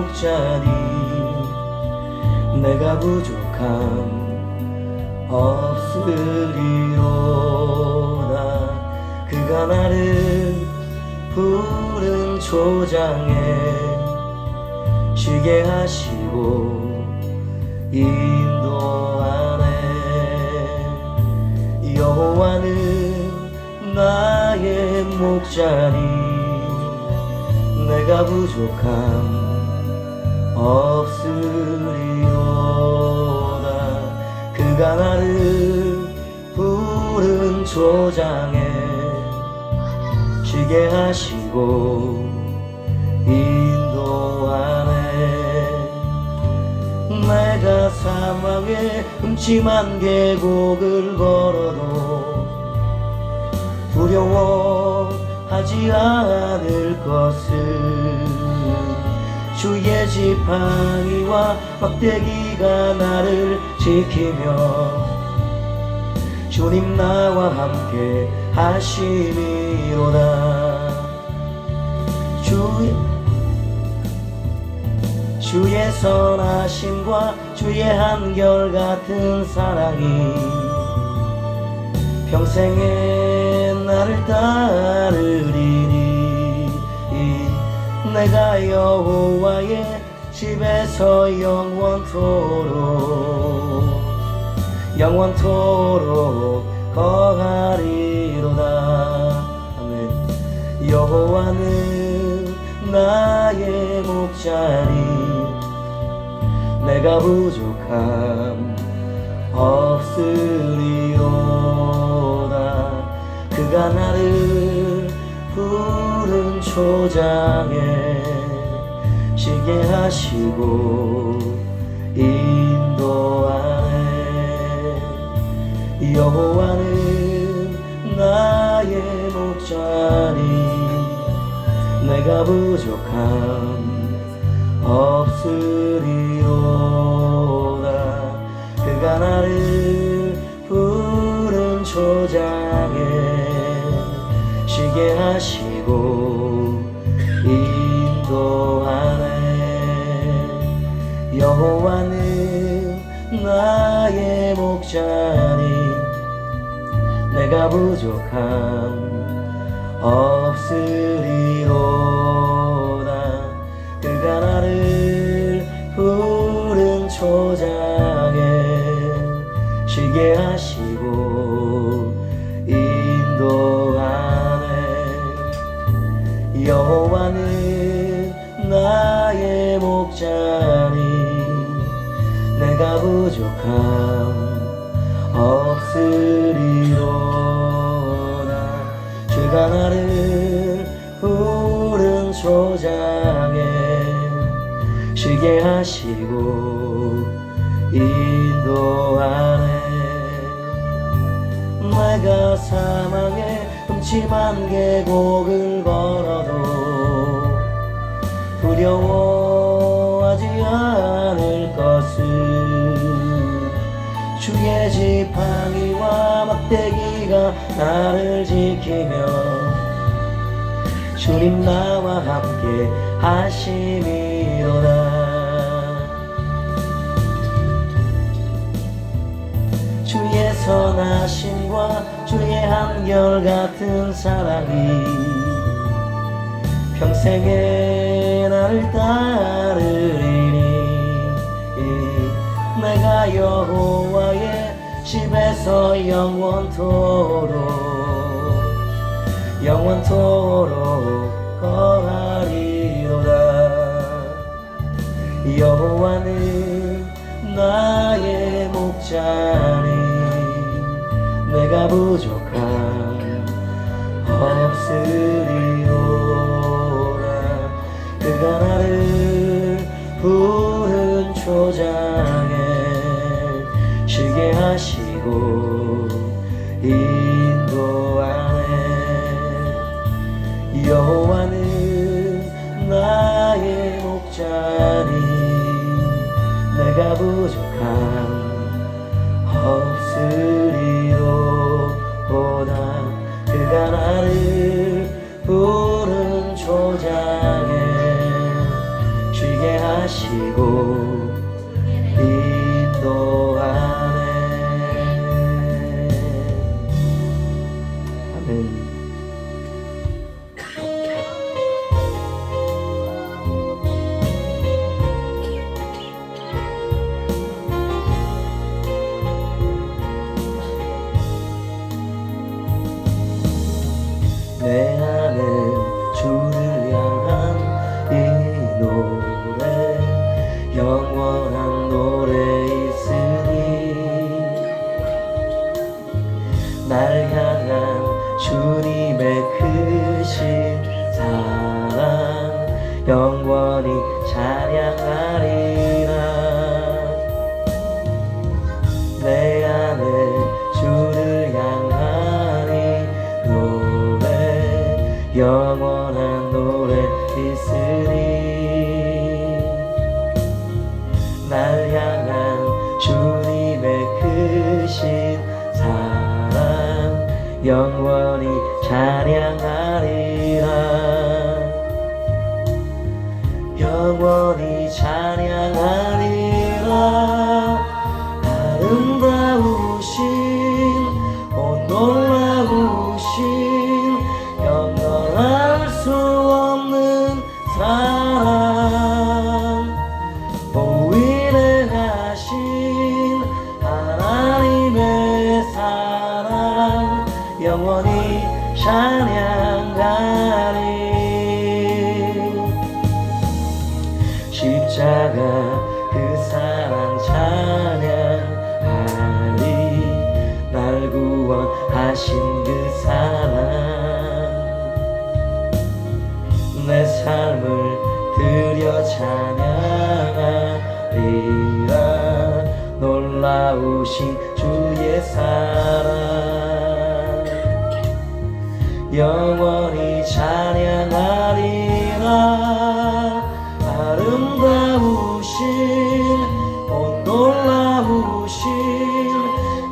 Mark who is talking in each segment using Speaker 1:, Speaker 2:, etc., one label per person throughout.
Speaker 1: 목자리 내가 부족함 없으리로다. 그가 나를 푸른 초장에 쉬게 하시고 인도하네. 여호와는 나의 목자리 내가 부족함 없으리로다. 그가 나를 푸른 초장에 쉬게 하시고 인도하네. 내가 사망의 음침한 계곡을 걸어도 두려워하지 않을 것은 주의 지팡이와 막대기가 나를 지키며 주님 나와 함께 하심이로다. 주의 선하심과 주의 한결같은 사랑이 평생에 나를 따르리니. 내가 여호와의 집에서 영원토록 거하리로다. 아멘. 여호와는 나의 목자리 내가 부족함 없으리로다. 그가 나를 푸른 초장에 쉬게 하시고 인도하네. 여호와는 나의 목자리 내가 부족함 없으리로다. 그가 나를 푸른 초장에 쉬게 하시고 인도하네. 여호와는 나의 목자리 내가 부족함 없으리로다. 그가 나를 푸른 초장에 쉬게 하시고 인도하네. 여호와는 나의 목자리 내가 부족함 없으리로다. 주가 나를 푸른 초장에 쉬게 하시고 인도하네. 내가 사망의 음침한 계곡을 걸어도 두려워하지 않을 것은 주의 지팡이와 막대기가 나를 지키며 주님 나와 함께 하심이로다. 주의 선하심과 주의 한결같은 사랑이 평생에 나를 따르리니. 내가 여호와의 집에서 영원토록 거하리로다. 여호와는 나의 목자리 내가 부족함 없으리로다. 그가 나를 푸른 초장에 쉬게 하시고 인도하네. 여호와는 나의 목자리 내가 부족함 없으리로다. 그가 나를 푸른 초장에 쉬게 하시고 하시고 인도하네. 아멘. 내 안에 주를 향한 이 노래 영원한 노래 있으니 날 향한 주님의 크신 사랑 영원히 찬양하리라. 내 안에 주를 향한 이 노래 영원한 노래 있으니 날 향한 주님의 크신 사랑 영원히 찬양하리라. 영원히 찬양하리라. 아름다우신 오 놀라우신 영원할 수 없는 사랑 오 위대하신 하나님의 사랑 영원히 찬양하리. 십자가 그 사랑 찬양하리. 날 구원하신 그 사랑 내 삶을 드려 찬양하리라. 놀라우신 주의 사랑 영원히 찬양하리라. 아름다우신 오 놀라우신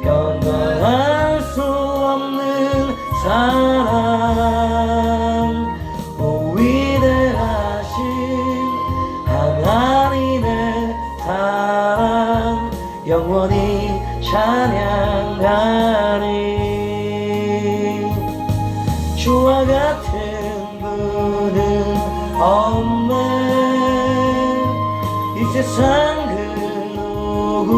Speaker 1: 영원할 수 없는 사랑 오 위대하신 하나님의 사랑 영원히 찬양하리. 주와 같은 분은 없네. 이 세상 그 누구도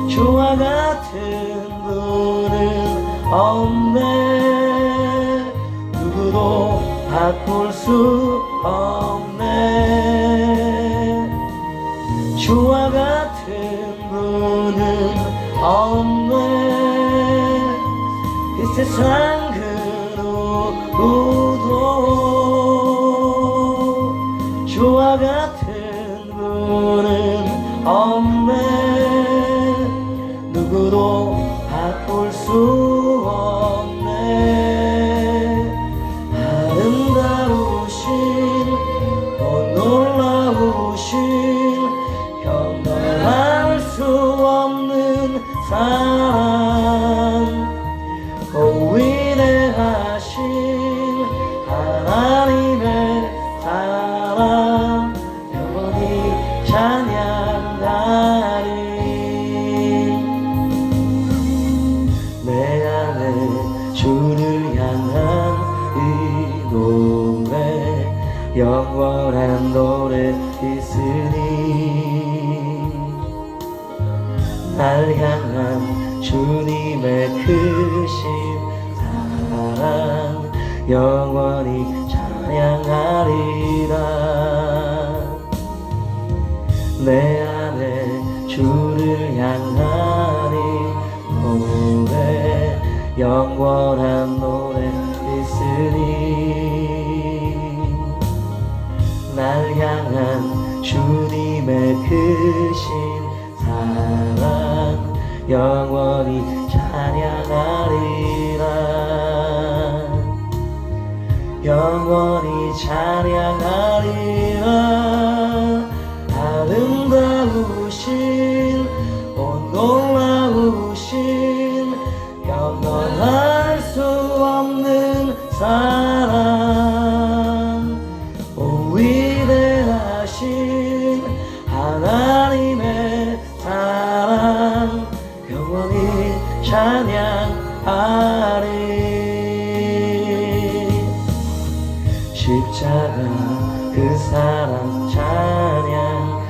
Speaker 1: 주와 같은 분은 없네. 누구도 바꿀 수 없네. 주와 같은 분은 없네. 이 세상 그 누구도 주와 같은 분은 없네. 누구도 바꿀 수 없네. 아름다우신 오 놀라우신 영원할 수 없는 사랑 오 위대하신 하나님의 사랑 영원히 찬양하리. 내 안에 주를 향한 이 노래 영원한 노래 있으니 날 향한 주님의 크신 사랑 영원히 찬양하리라. 내 안에 주를 향한 이 노래 영원한 노래 있으니 날 향한 주님의 크신 사랑 영원히 찬양하리라. 영원히 찬양하리라. 아름다우신 오 놀라우신 영원할 수 없는 사랑 오 십자가 그 사랑 찬양하리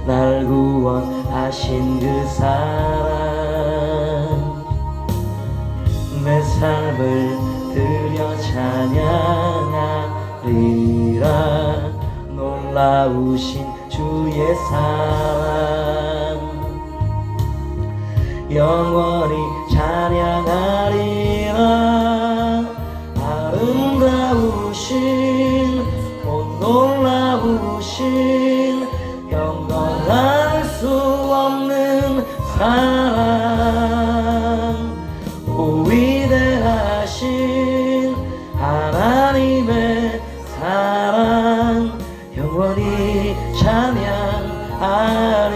Speaker 1: 날 구원하신 그 사랑 내 삶을 드려 찬양하리라 놀라우신 주의 사랑 영원히 찬양하리라 아름다우신 놀라우신 경건할 수 없는 사랑 오 위대하신 하나님의 사랑 영원히 찬양하리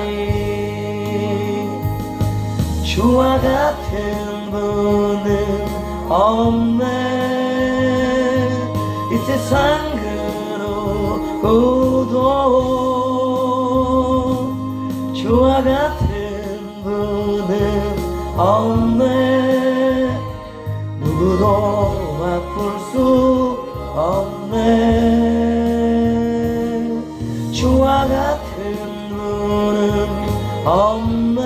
Speaker 1: 주와 같은 분은 없네 이 세상 그 누구도 주와 같은 분은 없네 누구도 바꿀 수 없네 주와 같은 분은 없네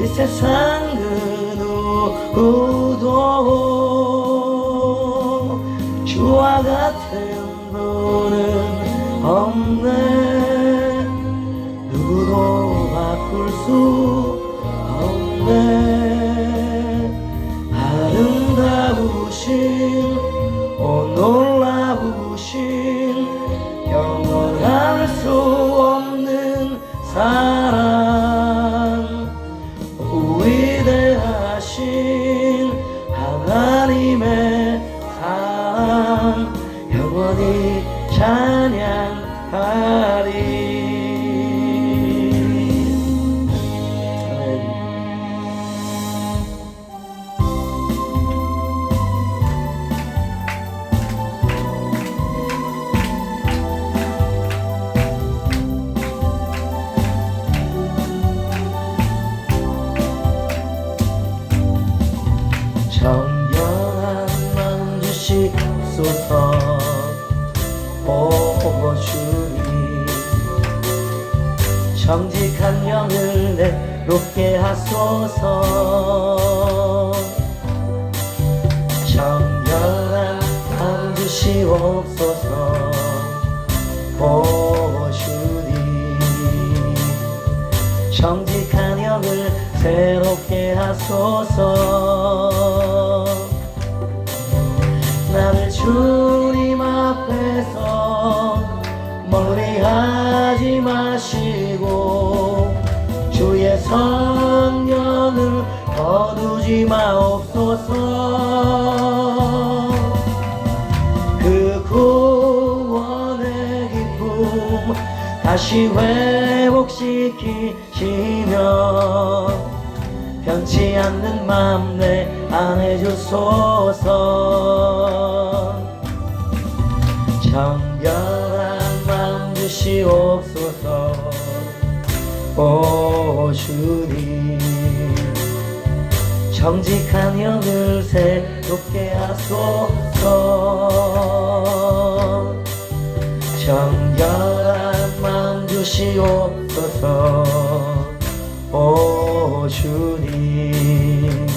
Speaker 1: 이 세상 그 누구도 주와 같은 분은 없네 누구도 바꿀 수 없네 아름다우신 놀라우신 영원할 수 없는 사랑 위대하신 하나님의 사랑 영원히 찬양하리 정결한 마음 주시옵소서 오 주님 정직한 영을 내롭게 하소서 정결한 마음 주시옵소서 오 주님 정직한 영을 새롭게 하소서 나를 주님 앞에서 멀리하지 마시고 주의 성령을 거두지 마옵소서 그 구원의 기쁨 다시 회복시키시며 변치 않는 맘 내 안에 주소서 정결한 맘 주시옵소서 오 주님 정직한 영을 새롭게 하소서 정결한 맘 주시옵소서 오 주님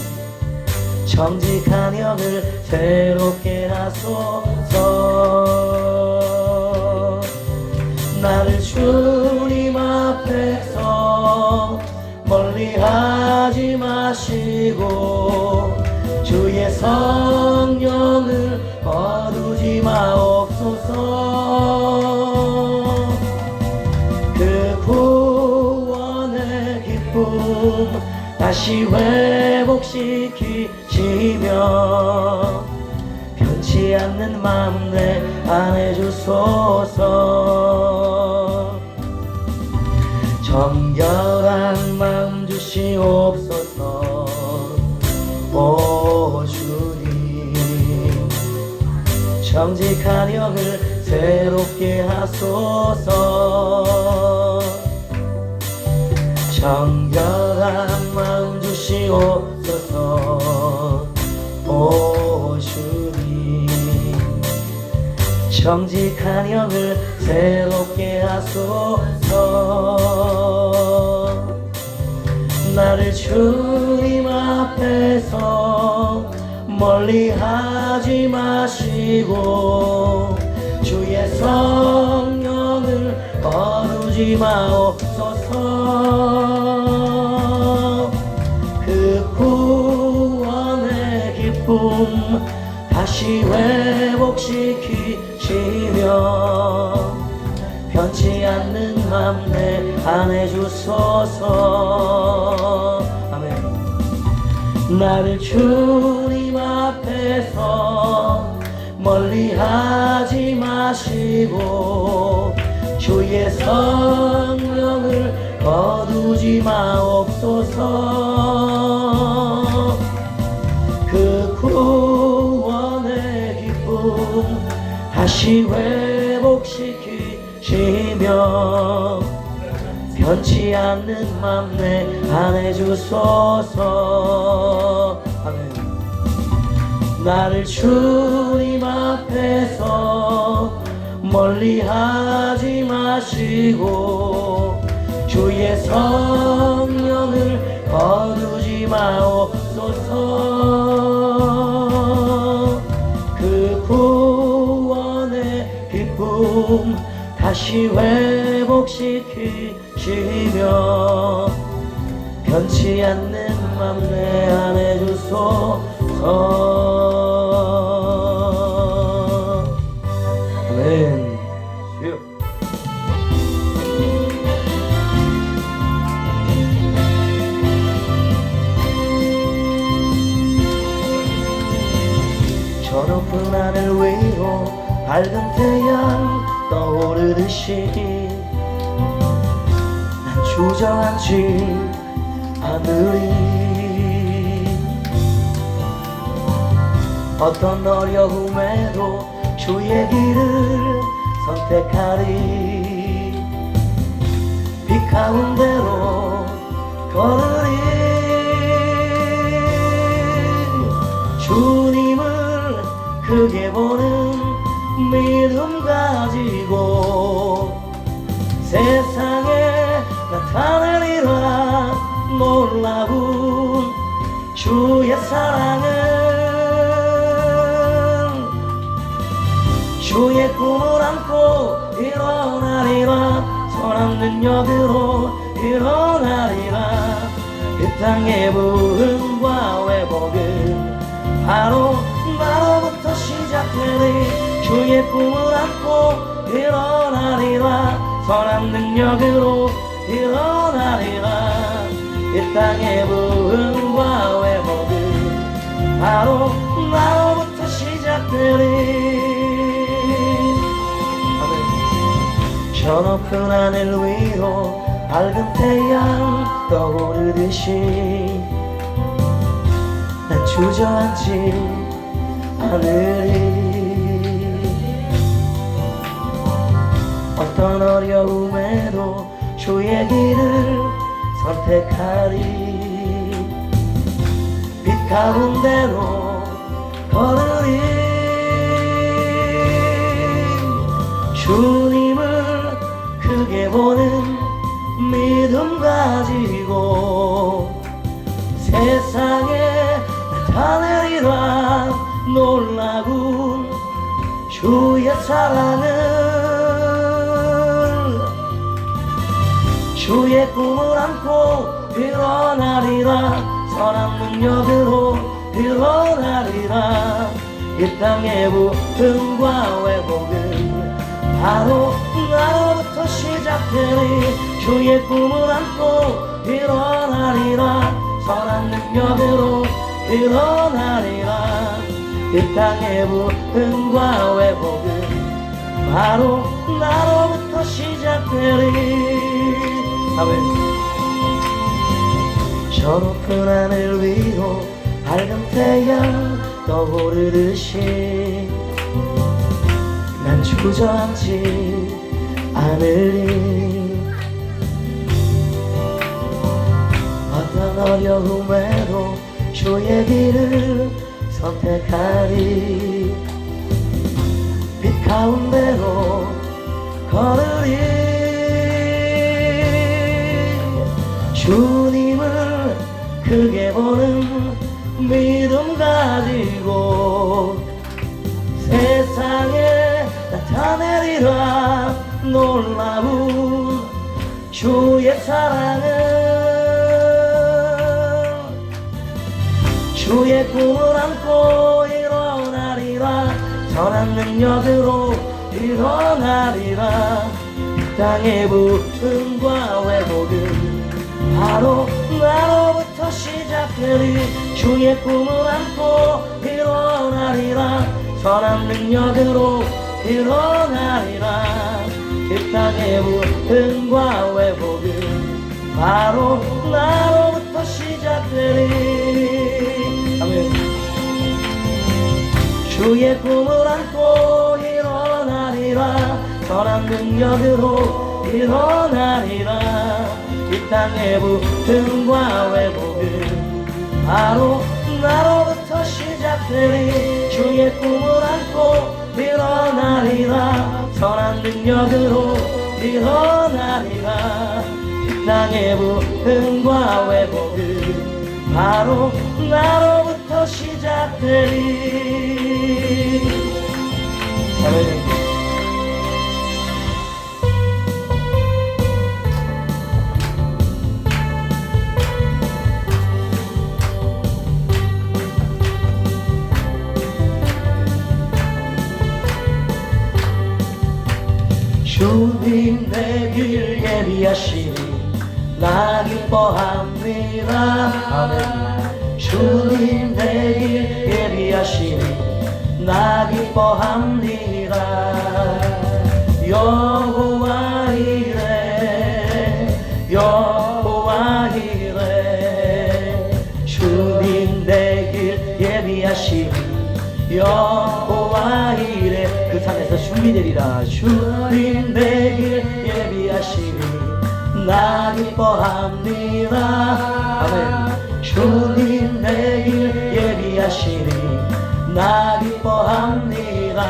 Speaker 1: 정직한 영을 새롭게 하소서 나를 주님 앞에서 멀리하지 마시고 주의 성령을 거두지 마옵소서 그 구원의 기쁨 다시 회복시키시며 변치 않는 맘 내 안에 주소서 정결한 마음 주시옵소서 오 주님 정직한 영을 새롭게 하소서 정결한 마음 주시옵소서 오 주님 정직한 영을 새롭게 하소서. 나를 주님 앞에서 멀리하지 마시고 주의 성령을 거두지 마옵소서. 그 구원의 기쁨 다시 회복시키시며 변치 않는 맘 내 안에 주소서. 아멘. 나를 주님 앞에서 멀리하지 마시고 주의 성령을 거두지 마옵소서. 그 구원의 기쁨 다시 회복시키시며 변치 않는 맘 내 안에 주소서. 아멘. 나를 주님 앞에서 멀리하지 마시고 주의 성령을 거두지 마옵소서. 그 구원의 기쁨 다시 회복시키시며 변치 않는 맘 내 안에 주소서. 아멘. 저 높은 하늘 위로 밝은 태양 떠오르듯이 난 주저앉지 않으리. 어떤 어려움에도 주의 길을 선택하리. 빛 가운데로 걸으리. 주님을 크게 보는 믿음 가지고 세상에 나타내리라. 놀라운 주의 사랑은 주의 꿈을 안고 일어나리라. 선한 능력으로 일어나리라. 이 땅의 부흥과 회복은 바로 나로부터 시작되리. 주의 꿈을 안고 일어나리라. 선한 능력으로 일어나리라. 이 땅의 부흥과 회복은 바로 나로부터 시작되리. 저 높은 하늘 위로 밝은 태양 떠오르듯이 난 주저앉지 않으리. 어떤 어려움에도 주의 길을 선택하리. 빛 가운데로 걸으리. 주님을 크게 보는 믿음 가지고 세상에 나타내리라. 놀라운 주의 사랑을 주의 꿈을 안고 일어나리라. 선한 능력으로 일어나리라. 이 땅의 부흥과 회복은 바로 나로부터 시작되리. 주의 꿈을 안고 일어나리라. 선한 능력으로 일어나리라. 이 땅의 부흥과 회복은 바로 나로부터 시작되리. 아멘. 저 높은 하늘 위로 밝은 태양 떠오르듯이 난 주저앉지 않으리. 어떤 어려움에도 주의 길을 선택하리. 빛 가운데로 걸으리. 주님을 크게 보는 믿음 가지고 세상에 나타내리라. 놀라운 주의 사랑은 주의 꿈을 안고 일어나리라. 선한 능력으로 일어나리라. 이 땅의 부흥과 회복은 바로 나로부터 시작되리. 주의 꿈을 안고 일어나리라. 선한 능력으로 일어나리라. 이 땅의 부흥과 회복은 바로 나로부터 시작되리. 아멘. 주의 꿈을 안고 일어나리라. 선한 능력으로 일어나리라. 이 땅의 부흥과 회복은 바로 나로부터 시작되리. 주의 꿈을 안고 일어나리라. 선한 능력으로 일어나리라. 이 땅의 부흥과 회복은 바로 나로부터 시작되리. 아멘. 주님 내 길 예비하시니 나 기뻐합니다. 아멘. 주님 내 길 예비하시니 나 기뻐합니다. 여호와 이레 여호와 이레. 주님 내 길 예비하시니 여호와 이레. 그 산에서 준비되리라. 주님 내 길 예비하시니 나 기뻐합니다. 아멘. 주님 내 길 예비하시니 나 기뻐합니다.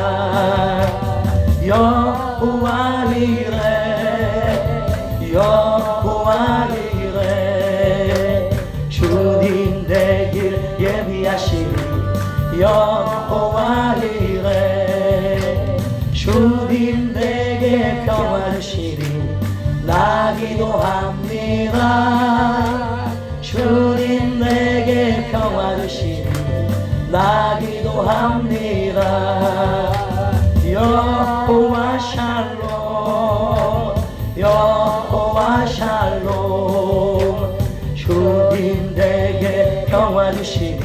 Speaker 1: 여호와 이레 여호와 이레. 주님 내 길 예비하시니 여호와 이레. 주님 내게 평화 주시니 나 기도합니다. 주님 내게 평화 주시니 나 기도합니다. 여호와 샬롬 여호와 샬롬. 주님 내게 평화 주시니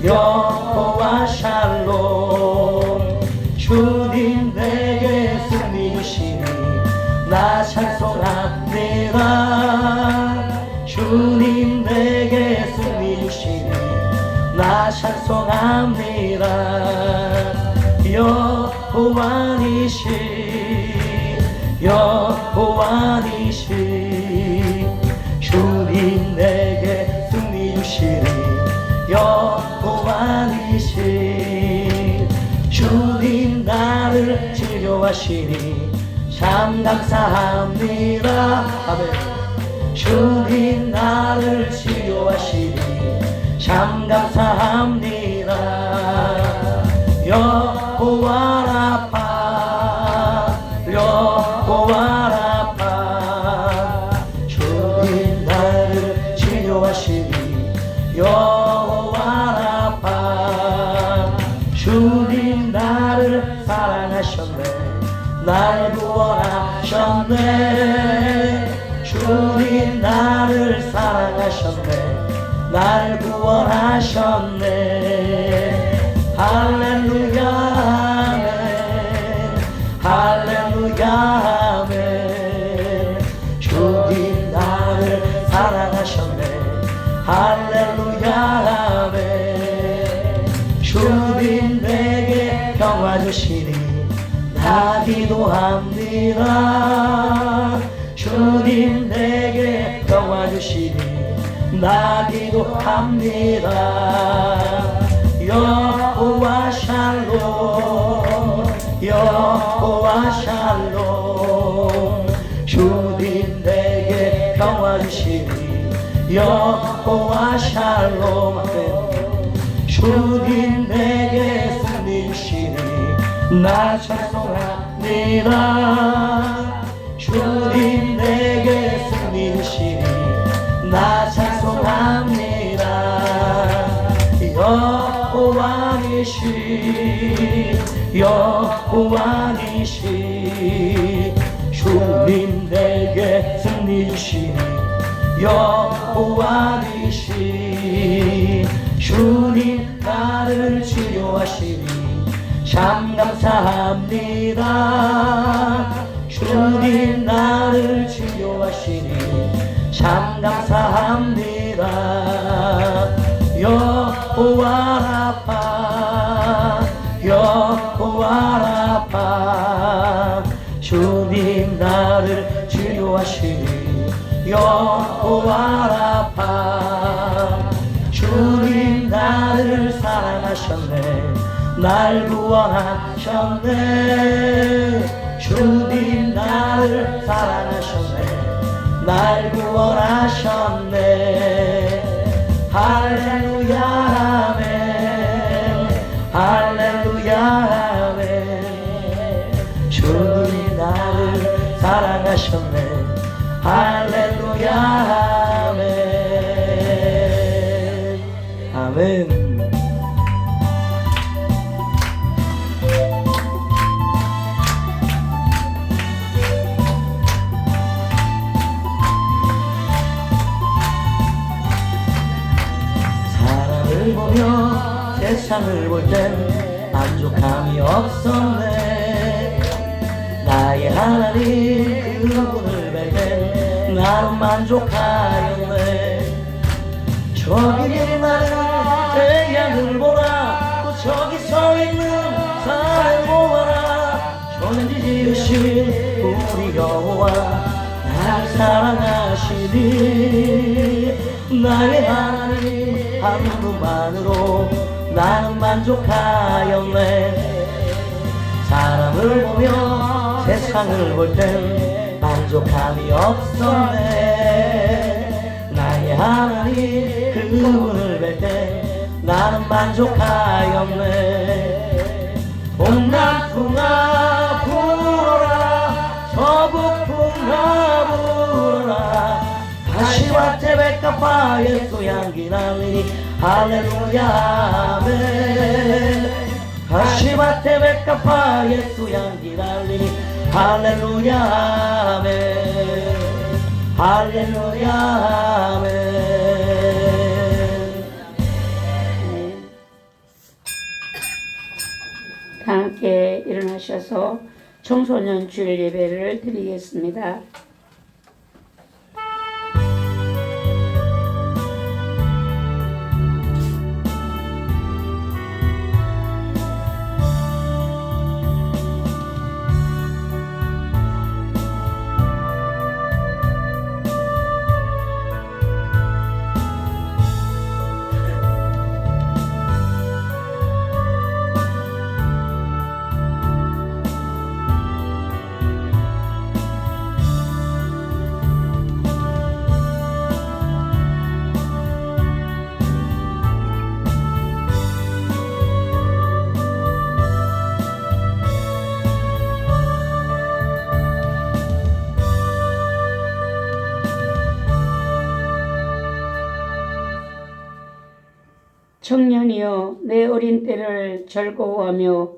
Speaker 1: 여호와 샬롬. 주님 내게 승리 주시니 나 찬송합니다. 주님 내게 승리 주시니 나 찬송합니다. 여호와 니시 여호와 니시. 주님 내게 승리 주시니 여호와 니시. 주님 나를 치료하시니 참 감사합니다. 아멘. 주님 나를 치료하시니 참 감사합니다. 여호와 라파 여호와 라파. 주님 나를 치료하시니 여호와 라파. 주님 나를 사랑하셨네 날 구원하셨네. 주님 나를 사랑하셨네 날 구원하셨네. 할렐루야 아멘 할렐루야 아멘. 주님 나를 사랑하셨네 할렐루야 아멘. 주님 내게 평화 주시니 나 기도합니다. 주님 내게 평화 주시니 나 기도합니다. 여호와 샬롬 여호와 샬롬 주님 내게 평화 주시니 여호와 샬롬 주님 내게 승리 주시니 나 찬송합니다 주님 내게 승리 주시니 나 찬송합니다 여호와니시 여호와니시 주님 내게 승리 주시니 여호와니시 주님 나를 치료하시니 참 감사합니다 주님 나를 치료하시니 참 감사합니다 여호와 라파 여호와 라파 주님 나를 치료하시니 여호와 라파 주님 나를 사랑하셨네 날 구원하셨네 주님 나를 사랑하셨네 날 구원하셨네 할렐루야 아멘 할렐루야 아멘 주님 나를 사랑하셨네 할렐루야 아멘 아멘 보며 세상을 볼 땐 만족함이 없었네 나의 하나님 그분을 뵐 땐 나는 만족하였네 저기 나는 태양을 보라 또 저기 서 있는 산을 보아라 천지 지으신 우리 여호와 나를 사랑하시니 나의 하나님 한 분만으로 나는 만족하였네 사람을 보며 세상을 볼 땐 만족함이 없었네 나의 하나님 그분을 뵐 때 나는 만족하였네 동남풍아 불어라 서북풍아 불어라 가시밭에 백합화 예수 향기 나니 할렐루야 아멘 가시밭에 백합화 예수 향기 나니 할렐루야 아멘 할렐루야 아멘
Speaker 2: 다 함께 일어나셔서 청소년 주일 예배를 드리겠습니다. 청년이여 내 어린 때를 즐거워하며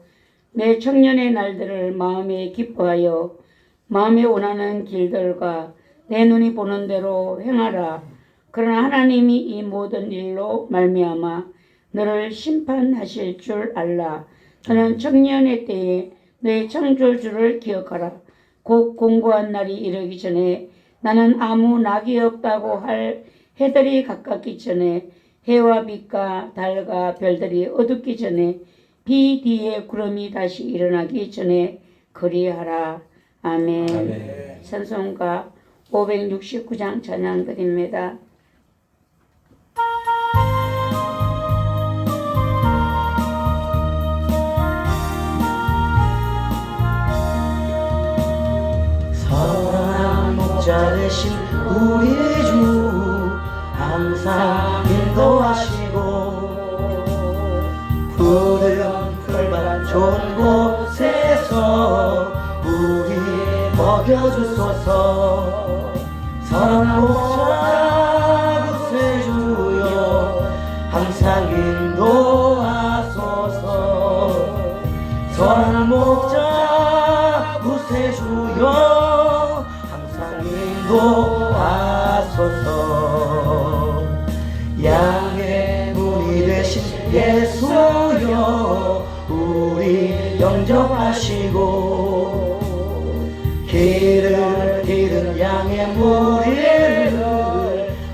Speaker 2: 내 청년의 날들을 마음에 기뻐하여 마음에 원하는 길들과 내 눈이 보는 대로 행하라. 그러나 하나님이 이 모든 일로 말미암아 너를 심판하실 줄 알라. 너는 청년의 때에 너의 창조주를 기억하라. 곧 공고한 날이 이르기 전에 나는 아무 낙이 없다고 할 해들이 가깝기 전에 해와 빛과 달과 별들이 어둡기 전에 비 뒤에 구름이 다시 일어나기 전에 그리하라. 아멘. 아멘. 찬송가 569장 찬양 드립니다.
Speaker 1: 되신 우리 주 항상 인도하시고 푸른 풀밭 좋은 곳에서 우리 먹여주소서. 선한 목자 구세주여 항상 인도하소서. 선한 목자 구세주여 항상 인도하소서. 양의 문이 되신 예수여 우리 영접하시고 길을 잃은 양의 무리를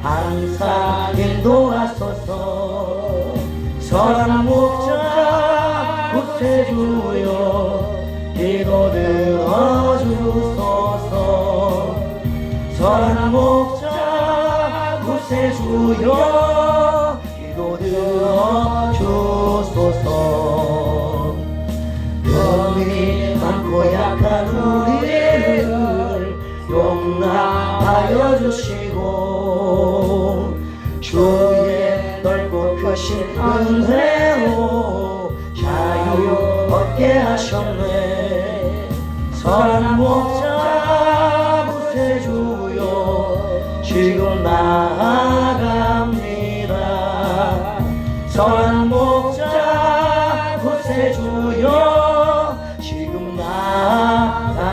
Speaker 1: 항상 인도하소서. 선한 목자 구세주여 기도 들어주소서. 선한 목자 구세주여 기도 들어주소서. 병이 많고 약한 우리를 용납하여 주시고 주의 넓고 크신 은혜로 자유 얻게 하셨네. 선한 목자 구세주여 지금 나아갑니다. 선한 목자 구세주여 지금 나아갑니다.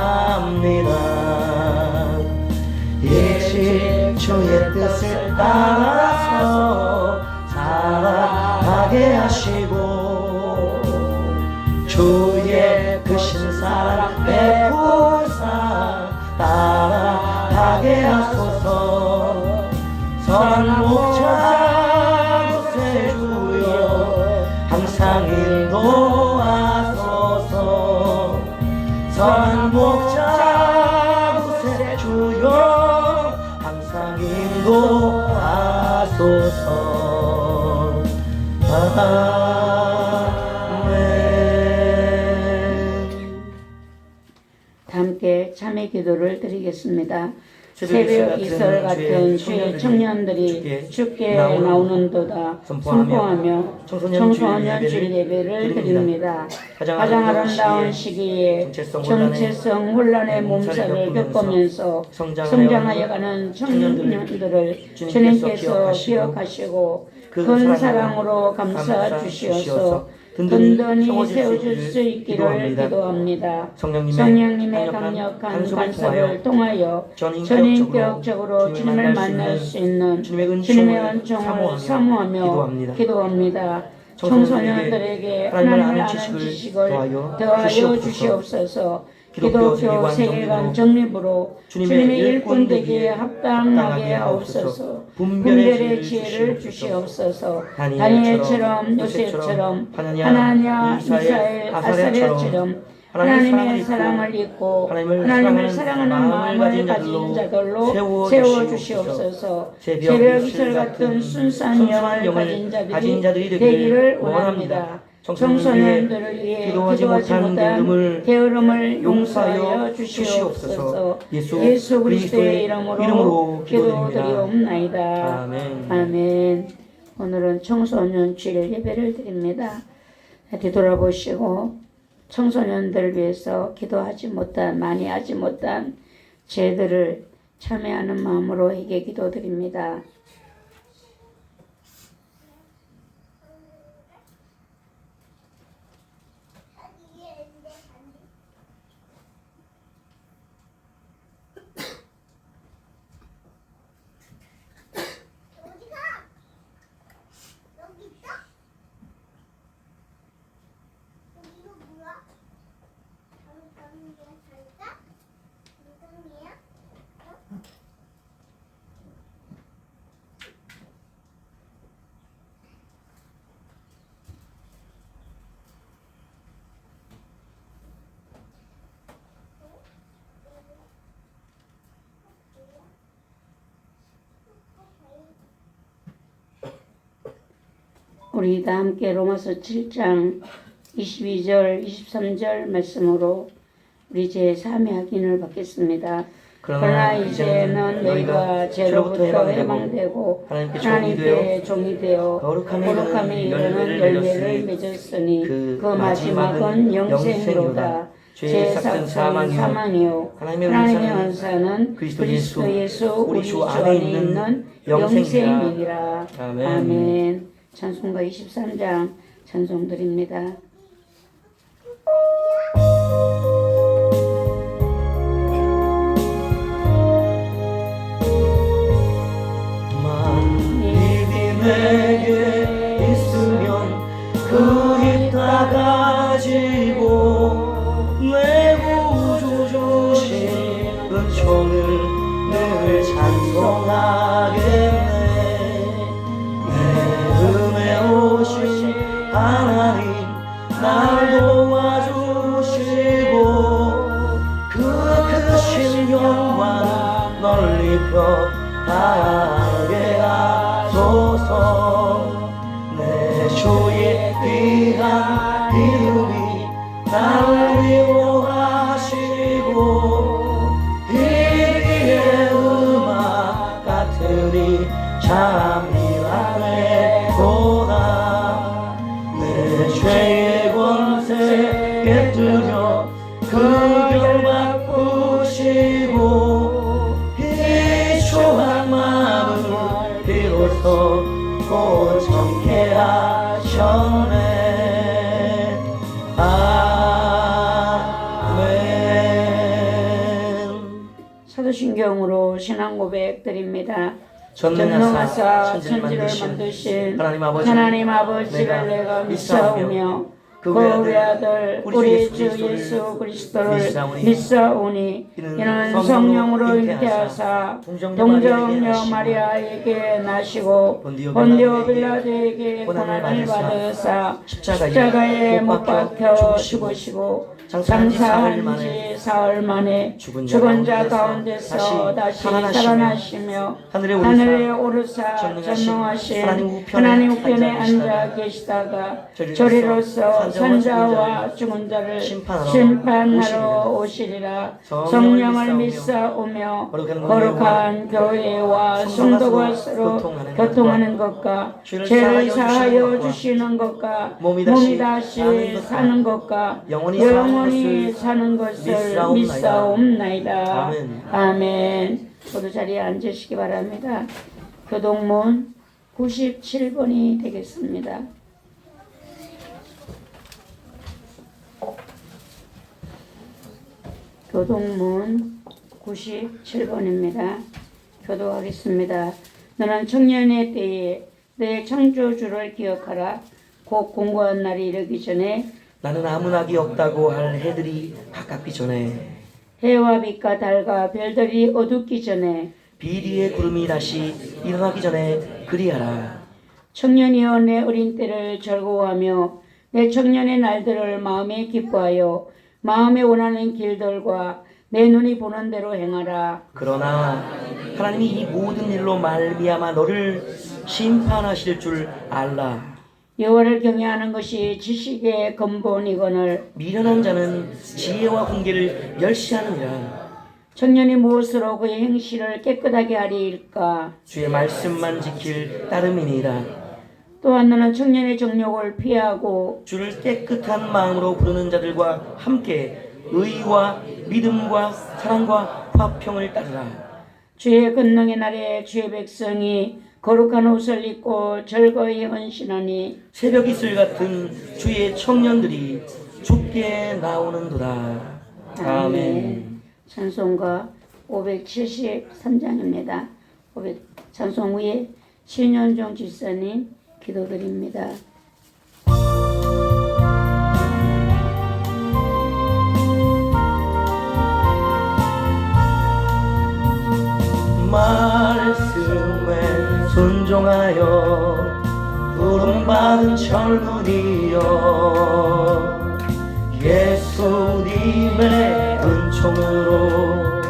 Speaker 1: 일심 주의 뜻을 따라서 살아가게 하시고 주의 크신 사랑 베푸사 따라가게 하소서. 선한 목자 구세주여 항상 인도하소서. 선한 목자 구세주여 항상 인도하소서. 아멘.
Speaker 2: 함께 참회 기도를 드리겠습니다. 새벽 이슬 같은 주의 청년들이 주께 나오는도다 선포하며 청소년 주일 예배를 드립니다. 가장 아름다운 시기에 정체성 혼란의 몸살을 겪으면서 성장하여가는 청년들을 주님께서 기억하시고 큰 사랑으로 감싸 주시어서 든든히 세워줄 수 있기를 기도합니다. 성령님의 강력한 간섭을 통하여 전인격적으로 주님을 만날 수 있는 주님의 은총을 사모하며 기도합니다. 청소년들에게 하나님을 아는 지식을 더하여 주시옵소서. 기독교 세계관 정립으로 주님의 일꾼 되기에 합당하게 하옵소서. 분별의 지혜를 주시옵소서. 다니엘처럼 요셉처럼 하나냐 미사엘 아사랴처럼 하나님의 사랑을 잊고 하나님을 사랑하는 마음을 가진 자들로 세워주시옵소서. 새벽 이슬 같은 순수한 영을 가진 자들이 되기를 원합니다. 청소년들을 위해 기도하지 못한 게으름을 용서하여 주시옵소서. 예수 그리스도의 이름으로 기도드리옵나이다. 아멘. 오늘은 청소년 주일 예배를 드립니다. 뒤돌아보시고 청소년들을 위해서 기도하지 못한, 많이 하지 못한 죄들을 참회하는 마음으로 회개 기도드립니다. 우리 다 함께 로마서 7장 22절 23절 말씀으로 우리 제3의 확인을 받겠습니다. 그러나 이제는 너희가 죄로부터 해방되고 하나님께 종이 되어 거룩함에 이르는 열매를 맺었으니 그 마지막은 영생이로다. 죄의 삭은 사망이요 하나님의 은사는 그리스도 예수 우리 주 안에 있는 영생이니라. 아멘. 찬송가 23장 찬송드립니다.
Speaker 1: 내게 있으면 그 힘 다 가지고 내 구주 주신 은총을 늘 찬송하겠네. 내 은혜 오신 하나님 날 도와주시고 그 크신 영광 널리 펴가게 하소서. 내 주의 귀한 이름이 날 위로하시고 이기의 음악 같으니 참 미안해도다. 내 죄의 권세 깨뜨려 그 결 바꾸시고 이 초한 마음을 비로소 고정케 하셨네. 아멘.
Speaker 2: 사도신경으로 신앙 고백 드립니다.
Speaker 1: 전능하사
Speaker 2: 천지를 만드신
Speaker 1: 하나님
Speaker 2: 아버지를 내가 믿사오며 그 외아들 우리 주 예수 그리스도를 믿사오니 이는 성령으로 잉태하사 동정녀 마리아에게 나시고 본디오 빌라도에게 고난을 받으사 십자가에 못 박혀 죽으시고 장사한 지 사흘 만에 죽은 자 가운데서 다시 살아나시며 하늘에 오르사 전능하신 하나님 우편에 앉아 계시다가 저리로서 산자와 죽은 자를 심판하러 오시리라. 성령을 믿사오며 거룩한 교회와 성도가 서로 교통하는 것과 죄를 사하여 주시는 것과 몸이 다시 사는 것과 영원히 사는 것을 믿사옵나이다. 아멘. 모두 자리에 앉으시기 바랍니다. 교동문 97번이 되겠습니다. 교동문 97번입니다. 교도하겠습니다. 너는 청년의 때에 내 창조주를 기억하라. 곧 공고한 날이 이르기 전에
Speaker 1: 나는 아무 낙이 없다고 할 해들이 가깝기 전에
Speaker 2: 해와 빛과 달과 별들이 어둡기 전에
Speaker 1: 비리의 구름이 다시 일어나기 전에 그리하라.
Speaker 2: 청년이여 내 어린 때를 즐거워하며 내 청년의 날들을 마음에 기뻐하여 마음에 원하는 길들과 내 눈이 보는 대로 행하라.
Speaker 1: 그러나 하나님이 이 모든 일로 말미암아 너를 심판하실 줄 알라.
Speaker 2: 여호와를 경외하는 것이 지식의 근본이거늘
Speaker 1: 미련한 자는 지혜와 훈계를 멸시하느니라.
Speaker 2: 청년이 무엇으로 그의 행실을 깨끗하게 하리일까?
Speaker 1: 주의 말씀만 지킬 따름이니라.
Speaker 2: 또한 너는 청년의 정욕을 피하고
Speaker 1: 주를 깨끗한 마음으로 부르는 자들과 함께 의와 믿음과 사랑과 화평을 따르라.
Speaker 2: 주의 권능의 날에 주의 백성이 거룩한 옷을 입고 즐거이 헌신하니
Speaker 1: 새벽 이슬 같은 주의 청년들이 주께 나오는도다. 아멘.
Speaker 2: 찬송가 573장입니다. 찬송 후에 신현종 집사님 기도드립니다.
Speaker 1: 말씀에 순종하여 부름받은 젊은이여 예수님의 은총으로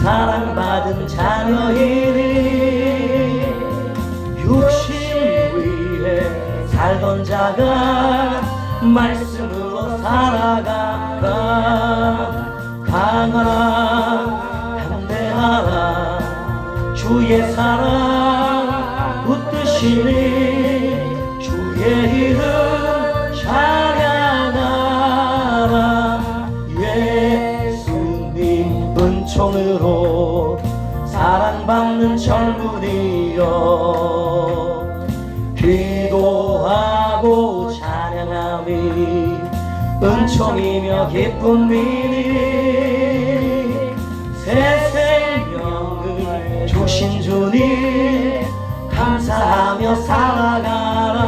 Speaker 1: 사랑받은 자녀이니 육신 위에 살던 자가 말씀으로 살아가라. 강하나 담대하라. 사랑 붙드시니 주의 이름 찬양하라. 예수님 은총으로 사랑받는 젊은이여 기도하고 찬양함이 은총이며 기쁨이니 새 생명을 주신 주님 감사하며 살아가라.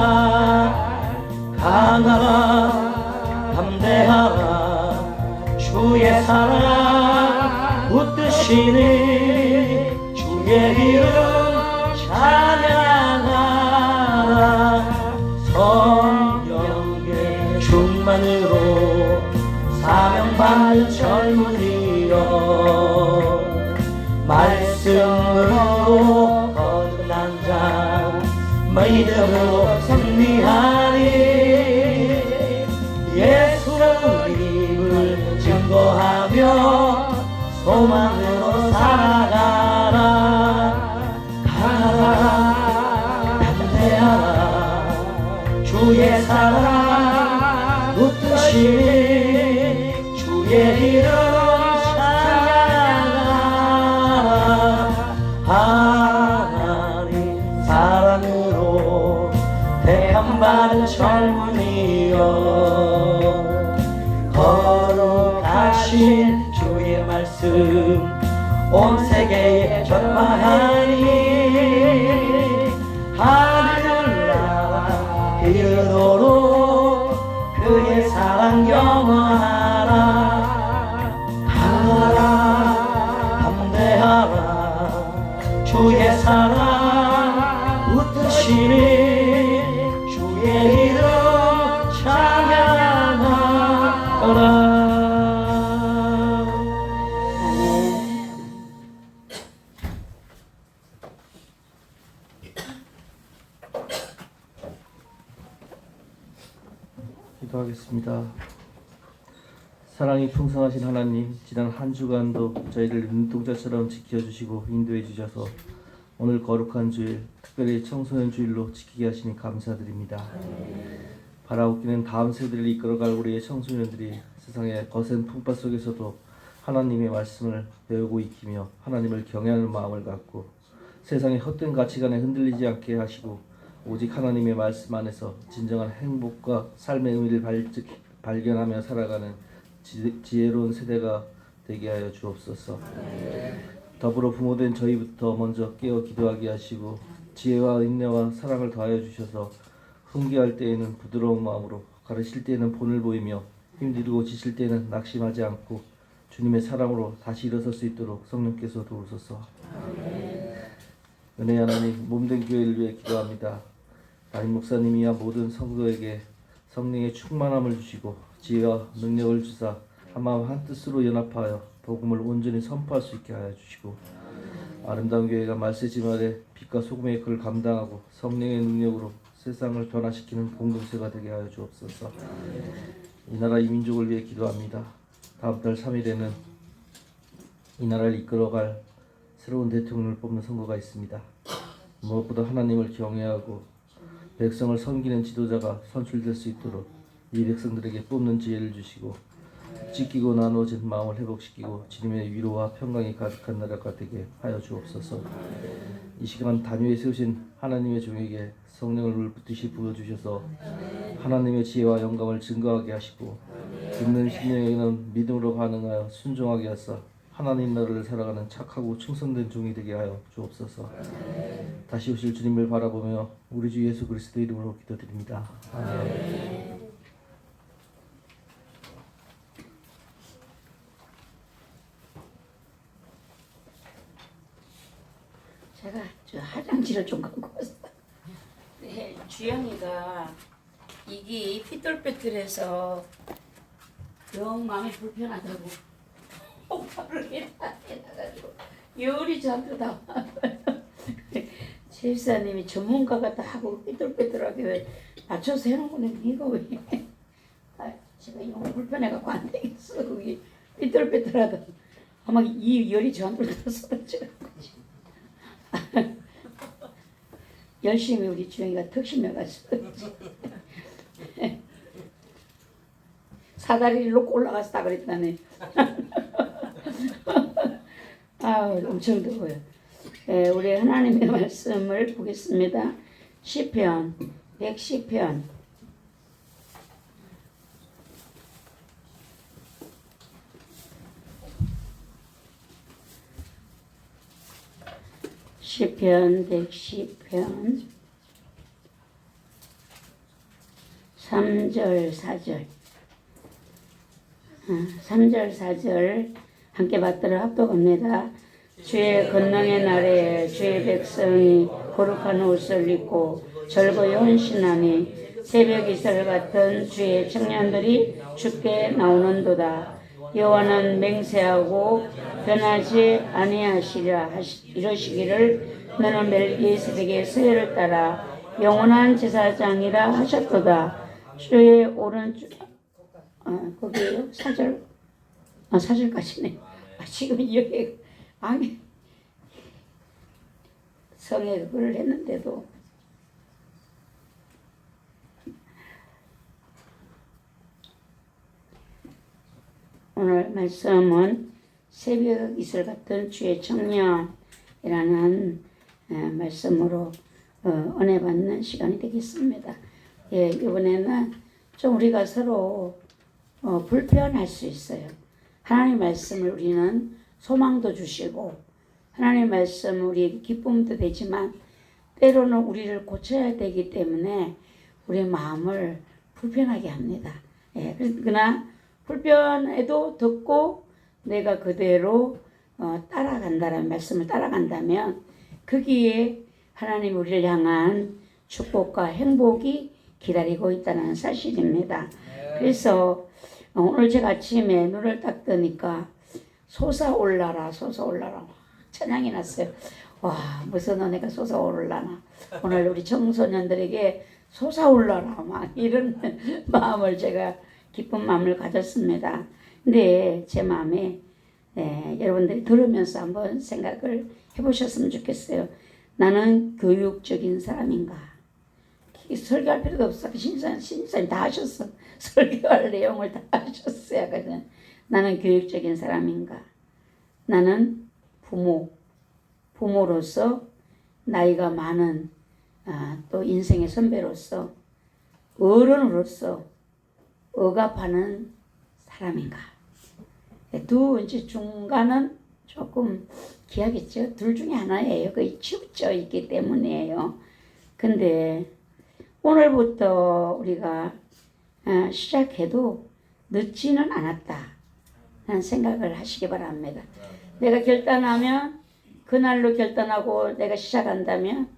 Speaker 1: 강하라 담대하라 주의 사랑 붙드시니 주의 이름 찬양하라. 성령의 충만으로 사명받는 젊은이여 말씀으로 거듭난 자 믿음으로 승리하니 예수님을 증거하며 소망으로 살아가라. 강하라 담대하라 주의 사랑 붙드시니 주의 이름 찬양하라. 하나님 사랑으로 택함받은 젊은이여 거룩하신 주의 말씀 온 세계에 전파하니 하늘나라 이르도록 그의 사랑 영원하라. 강하라 담대하라 주의 사랑 붙드시니 주의 이름 찬양하라.
Speaker 3: 기도하겠습니다. 사랑이 풍성하신 하나님, 지난 한 주간도 저희를 눈동자처럼 지켜주시고 인도해 주셔서 오늘 거룩한 주일, 특별히 청소년 주일로 지키게 하시니 감사드립니다. 바라옵기는 다음 세대를 이끌어갈 우리의 청소년들이 세상의 거센 풍파 속에서도 하나님의 말씀을 배우고 익히며 하나님을 경외하는 마음을 갖고 세상의 헛된 가치관에 흔들리지 않게 하시고 오직 하나님의 말씀 안에서 진정한 행복과 삶의 의미를 발견하며 살아가는 지혜로운 세대가 되게 하여 주옵소서. 더불어 부모된 저희부터 먼저 깨어 기도하게 하시고 지혜와 인내와 사랑을 더하여 주셔서 훈계할 때에는 부드러운 마음으로, 가르칠 때에는 본을 보이며 힘들고 지칠 때에는 낙심하지 않고 주님의 사랑으로 다시 일어설 수 있도록 성령께서 도우소서. 은혜의 하나님, 몸된 교회를 위해 기도합니다. 담임 목사님이야 모든 성도에게 성령의 충만함을 주시고 지혜와 능력을 주사 한마음 한뜻으로 연합하여 복음을 온전히 선포할 수 있게 하여 주시고 아름다운 교회가 말세지 말에 빛과 소금의 역할을 감당하고 성령의 능력으로 세상을 변화시키는 공동체가 되게 하여 주옵소서. 이 나라 이 민족을 위해 기도합니다. 다음 달 3일에는 이 나라를 이끌어갈 새로운 대통령을 뽑는 선거가 있습니다. 무엇보다 하나님을 경외하고 백성을 섬기는 지도자가 선출될 수 있도록 이 백성들에게 뽑는 지혜를 주시고 찢기고 나누어진 마음을 회복시키고 주님의 위로와 평강이 가득한 나라가 되게 하여 주옵소서. 이 시간 단위에 세우신 하나님의 종에게 성령을 물붓듯이 부어주셔서 하나님의 지혜와 영감을 증거하게 하시고 듣는 심령에게는 믿음으로 반응하여 순종하게 하사 하나님 나라를 살아가는 착하고 충성된 종이 되게 하여 주옵소서. 다시 오실 주님을 바라보며 우리 주 예수 그리스도 이름으로 기도드립니다. 아멘.
Speaker 2: 제가 저 화장실을 좀 갖고 왔어요. 네, 주영이가 이게 삐뚤빼뚤해서 영 마음이 불편하다고 오빠를 해놔가지고 열이 저한테 다 제사님이 전문가가 다 하고 삐뚤빼뚤하게 맞춰서 해놓은 건데 네가 왜 제가 영 불편해갖고 안 되겠어. 그게 삐뚤빼뚤하다 아마 이 열이 저한테 들어서 제가 열심히 우리 주영이가 특심해가지고 사다리를 놓고 올라갔다 그랬다네. 엄청 더워요. 우리 하나님의 말씀을 보겠습니다. 시편 110편 시편 110편 3절 4절 3절 4절 함께 받들어 합독합니다. 주의 권능의 날에 주의 백성이 거룩한 옷을 입고 절거에 헌신하니 새벽 이슬 같은 주의 청년들이 주께 나오는도다. 여호와는 맹세하고 변하지 아니하시리라 이러시기를 너는 멜기세덱의 서열을 따라 영원한 제사장이라 하셨도다. 주의 오른쪽 거기에요? 4절 4절까지네. 지금 여기 성에 그걸 했는데도 오늘 말씀은 새벽 이슬 같은 주의 청년이라는 말씀으로 은혜 받는 시간이 되겠습니다. 이번에는 좀 우리가 서로 불편할 수 있어요. 하나님의 말씀을 우리는 소망도 주시고 하나님의 말씀 우리에게 기쁨도 되지만 때로는 우리를 고쳐야 되기 때문에 우리 마음을 불편하게 합니다. 그러나 불편해도 듣고 내가 그대로 따라간다라는 말씀을 따라간다면 거기에 하나님 우리를 향한 축복과 행복이 기다리고 있다는 사실입니다. 그래서 오늘 제가 아침에 눈을 딱 뜨니까 솟아올라라 찬양이 났어요. 와, 무슨 은혜가 솟아오르려나. 오늘 우리 청소년들에게 솟아올라라 막 이런 마음을 제가 기쁜 마음을 가졌습니다. 근데 제 마음에 여러분들이 들으면서 한번 생각을 해보셨으면 좋겠어요. 나는 교육적인 사람인가? 설교할 필요도 없어. 신사님 다 하셨어. 설교할 내용을 다 하셨어요. 그래서 나는 교육적인 사람인가? 나는 부모로서 나이가 많은 또 인생의 선배로서 어른으로서 억압하는 사람인가? 이제 중간은 조금 귀하겠죠. 둘 중에 하나예요. 거의 치우쳐 있기 때문이에요. 근데 오늘부터 우리가 시작해도 늦지는 않았다 라는 생각을 하시기 바랍니다. 내가 결단하면 그날로 결단하고 내가 시작한다면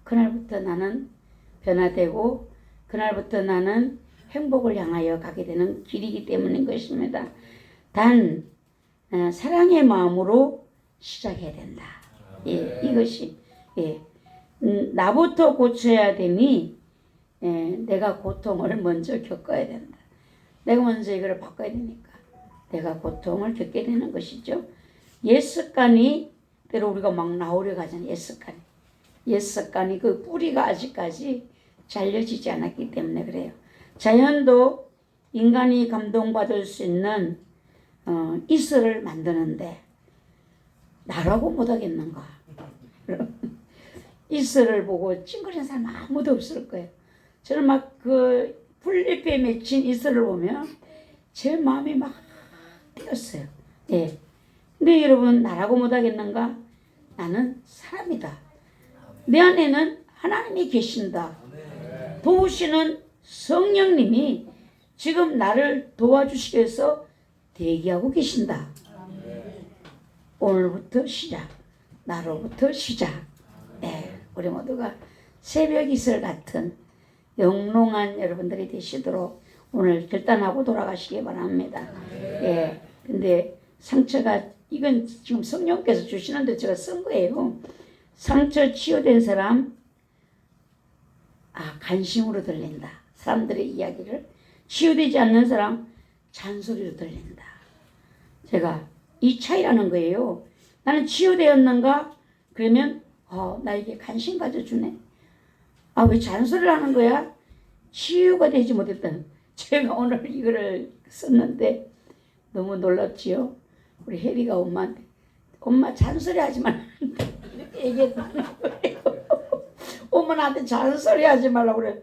Speaker 2: 그날부터 나는 변화되고 그날부터 나는 행복을 향하여 가게 되는 길이기 때문인 것입니다. 단 사랑의 마음으로 시작해야 된다. 이것이 나부터 고쳐야 되니 내가 고통을 먼저 겪어야 된다. 내가 먼저 이걸 바꿔야 되니까 내가 고통을 겪게 되는 것이죠. 옛 습관이 때로 우리가 막 나오려 하잖아요. 옛 습관이 그 뿌리가 아직까지 잘려지지 않았기 때문에 그래요. 자연도 인간이 감동받을 수 있는 이슬을 만드는데 나라고 못하겠는가? 이슬을 보고 찡그리는 사람 아무도 없을 거예요. 저는 막 그 풀잎에 맺힌 이슬을 보면 제 마음이 막 뛰었어요. 근데 여러분 나라고 못하겠는가? 나는 사람이다. 내 안에는 하나님이 계신다. 도우시는 성령님이 지금 나를 도와주시기 위해서 대기하고 계신다. 오늘부터 시작. 나로부터 시작. 우리 모두가 새벽 이슬 같은 영롱한 여러분들이 되시도록 오늘 결단하고 돌아가시기 바랍니다. 근데 상처가 이건 지금 성령께서 주시는데 제가 쓴 거예요. 상처 치유된 사람 간심으로 들린다. 사람들의 이야기를 치유되지 않는 사람 잔소리로 들린다. 제가 이 차이라는 거예요. 나는 치유되었는가? 그러면 나에게 관심 가져주네. 아, 왜 잔소리를 하는 거야? 치유가 되지 못했다는. 제가 오늘 이거를 썼는데 너무 놀랍지요? 우리 혜리가 엄마한테 엄마 잔소리 하지 말라 이렇게 얘기했다는 거예요. 엄마 나한테 잔소리 하지 말라고 그래.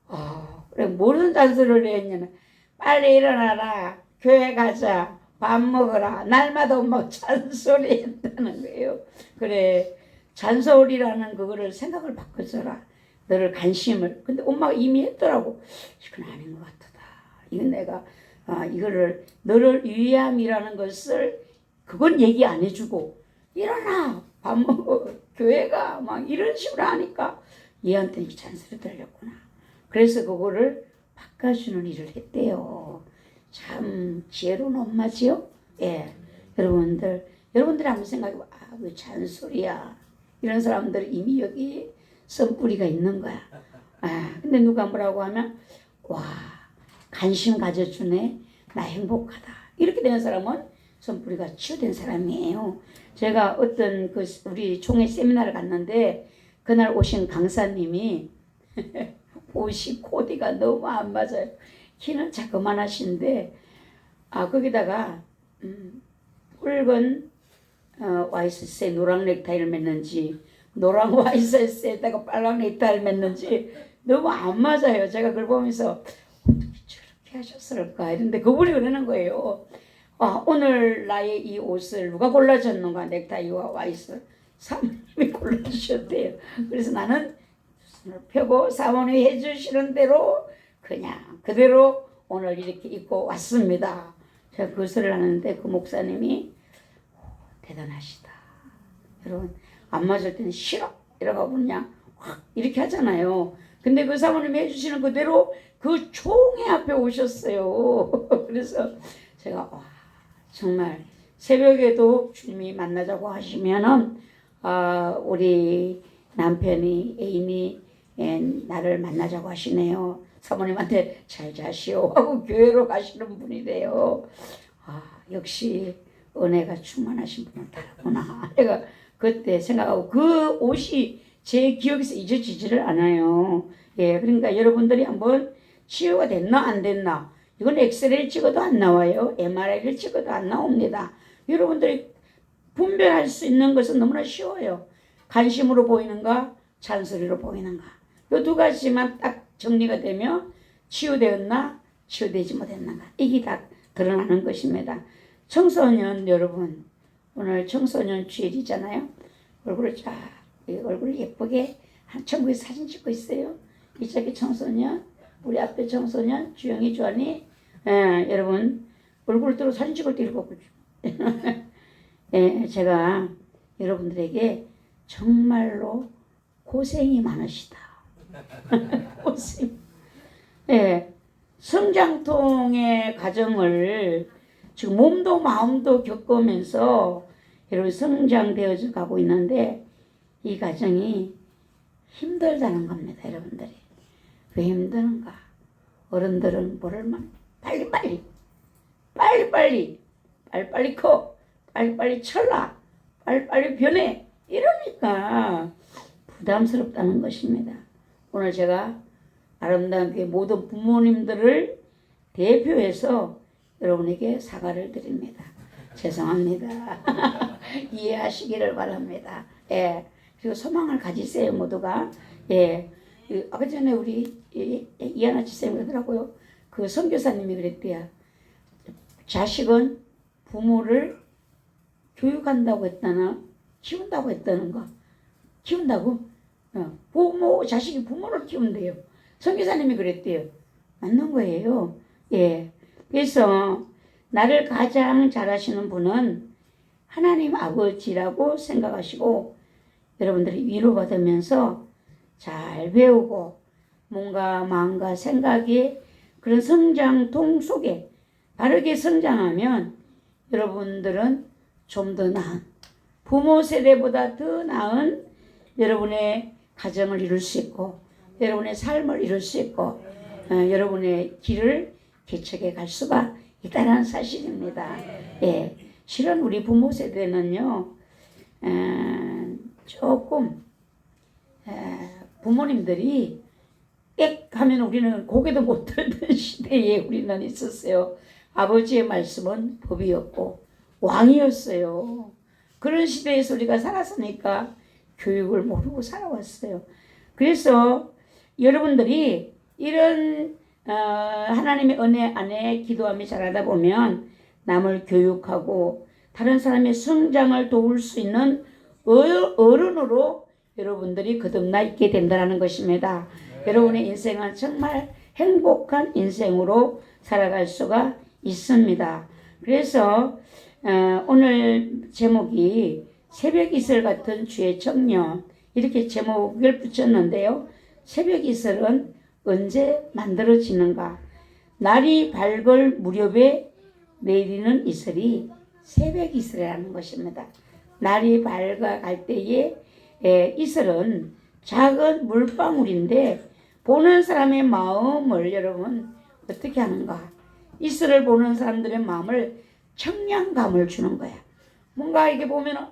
Speaker 2: 아, 그래 무슨 잔소리를 했냐면 빨리 일어나라, 교회 가자, 밥 먹어라. 날마다 엄마가 잔소리 했다는 거예요. 그래, 잔소리라는 그거를 생각을 바꿔줘라. 너를 관심을. 근데 엄마가 이미 했더라고. 이건 아닌 것 같다. 이건 내가 이거를 너를 위함이라는 것을 그건 얘기 안 해주고 일어나 밥 먹어 교회가 막 이런 식으로 하니까 얘한테 잔소리 들렸구나. 그래서 그거를 바꿔주는 일을 했대요. 참 지혜로운 엄마지요. 예, 여러분들이 한번 생각해봐. 아, 왜 잔소리야? 이런 사람들 이미 여기 선뿌리가 있는 거야. 아, 근데 누가 뭐라고 하면 와, 관심 가져주네. 나 행복하다. 이렇게 되는 사람은 선뿌리가 치유된 사람이에요. 제가 어떤 우리 총회 세미나를 갔는데 그날 오신 강사님이 옷이 코디가 너무 안 맞아요. 키는 자그만하신데 거기다가 붉은 와이셔츠에 노랑 넥타이를 맸는지 노랑 와이셔츠에다가 빨간 넥타이를 맸는지 너무 안 맞아요. 제가 그걸 보면서 어떻게 저렇게 하셨을까 이런데 그분이 그러는 거예요. 오늘 나의 이 옷을 누가 골라줬는가? 넥타이와 와이셔츠 사모님이 골라주셨대요. 그래서 나는 손을 펴고 사모님이 해주시는 대로 그냥 그대로 오늘 이렇게 입고 왔습니다. 제가 그 소리를 하는데 그 목사님이 대단하시다. 여러분 안 맞을 때는 싫어 이러고 그냥 확 이렇게 하잖아요. 근데 그 사모님이 해주시는 그대로 그 총회 앞에 오셨어요. 그래서 제가 정말 새벽에도 주님이 만나자고 하시면은 우리 남편이 애인이 나를 만나자고 하시네요. 사모님한테 잘 자시오 하고 교회로 가시는 분이래요. 역시 은혜가 충만하신 분은 다르구나. 내가 그때 생각하고 그 옷이 제 기억에서 잊어지지를 않아요. 예, 그러니까 여러분들이 한번 치유가 됐나 안 됐나 이건 엑스레이를 찍어도 안 나와요. MRI를 찍어도 안 나옵니다. 여러분들이 분별할 수 있는 것은 너무나 쉬워요. 관심으로 보이는가 잔소리로 보이는가 이 두 가지만 딱 정리가 되면 치유되었나 치유되지 못했는가 이게 다 드러나는 것입니다. 청소년 여러분 오늘 청소년 주일이잖아요. 얼굴을 얼굴을 예쁘게 천국에 사진 찍고 있어요. 이쪽에 청소년 우리 앞에 청소년 주영이 주한이 여러분 얼굴을 들어 사진 찍을 때 이러고 제가 여러분들에게 정말로 고생이 많으시다. 고생. 성장통의 과정을 지금 몸도 마음도 겪으면서 여러분 성장되어져 가고 있는데 이 과정이 힘들다는 겁니다. 여러분들이 왜 힘드는가? 어른들은 뭐를만 빨리빨리 커 빨리빨리 철라 빨리빨리 변해 이러니까 부담스럽다는 것입니다. 오늘 제가 아름다운 교회 모든 부모님들을 대표해서 여러분에게 사과를 드립니다. 죄송합니다. 이해하시기를 바랍니다. 예. 그리고 소망을 가지세요 모두가. 예. 아까 전에 우리 이하나 지쌤이 그러더라고요. 그 선교사님이 그랬대요. 자식은 부모를 교육한다고 했다나 키운다고 했다는가? 키운다고? 자식이 부모를 키운대요. 선교사님이 그랬대요. 맞는 거예요. 예. 그래서 나를 가장 잘하시는 분은 하나님 아버지라고 생각하시고 여러분들이 위로받으면서 잘 배우고 뭔가 마음과 생각이 그런 성장통 속에 바르게 성장하면 여러분들은 좀 더 나은 부모 세대보다 더 나은 여러분의 가정을 이룰 수 있고 여러분의 삶을 이룰 수 있고 여러분의 길을 개척해 갈 수가 있다는 사실입니다. 예, 실은 우리 부모 세대는요 조금 부모님들이 එ 하면 우리는 고개도 못 들던 시대에 우리는 있었어요. 아버지의 말씀은 법이었고 왕이었어요. 그런 시대에서 우리가 살았으니까 교육을 모르고 살아왔어요. 그래서 여러분들이 이런 하나님의 은혜 안에 기도하며 자라다 보면 남을 교육하고 다른 사람의 성장을 도울 수 있는 어른으로 여러분들이 거듭나 있게 된다는 것입니다. 여러분의 인생은 정말 행복한 인생으로 살아갈 수가 있습니다. 그래서 오늘 제목이 새벽 이슬 같은 주의 청년 이렇게 제목을 붙였는데요. 새벽 이슬은 언제 만들어지는가? 날이 밝을 무렵에 내리는 이슬이 새벽 이슬이라는 것입니다. 날이 밝아갈 때에 이슬은 작은 물방울인데 보는 사람의 마음을 여러분 어떻게 하는가? 이슬을 보는 사람들의 마음을 청량감을 주는 거야. 뭔가 이게 보면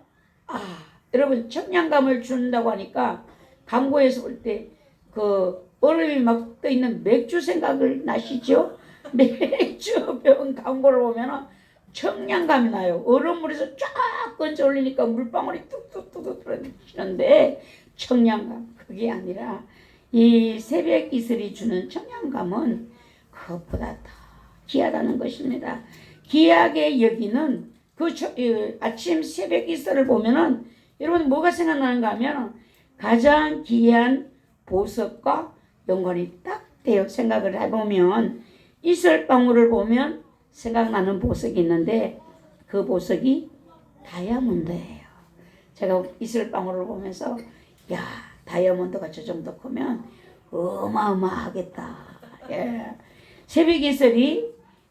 Speaker 2: 여러분 청량감을 준다고 하니까 광고에서 볼 때 그 얼음이 막 떠 있는 맥주 생각을 나시죠? 맥주병 광고를 보면 청량감이 나요. 얼음물에서 쫙 건져 올리니까 물방울이 뚝뚝뚝 떨어지는데 청량감 그게 아니라 이 새벽 이슬이 주는 청량감은 그것보다 더 귀하다는 것입니다. 귀하게 여기는 아침 새벽 이슬을 보면은 여러분 뭐가 생각나는가 하면 가장 귀한 보석과 연관이 딱 돼요. 생각을 해보면 이슬방울을 보면 생각나는 보석이 있는데 그 보석이 다이아몬드예요. 제가 이슬방울을 보면서 야 다이아몬드가 저 정도 크면 어마어마하겠다. 예. 새벽 이슬이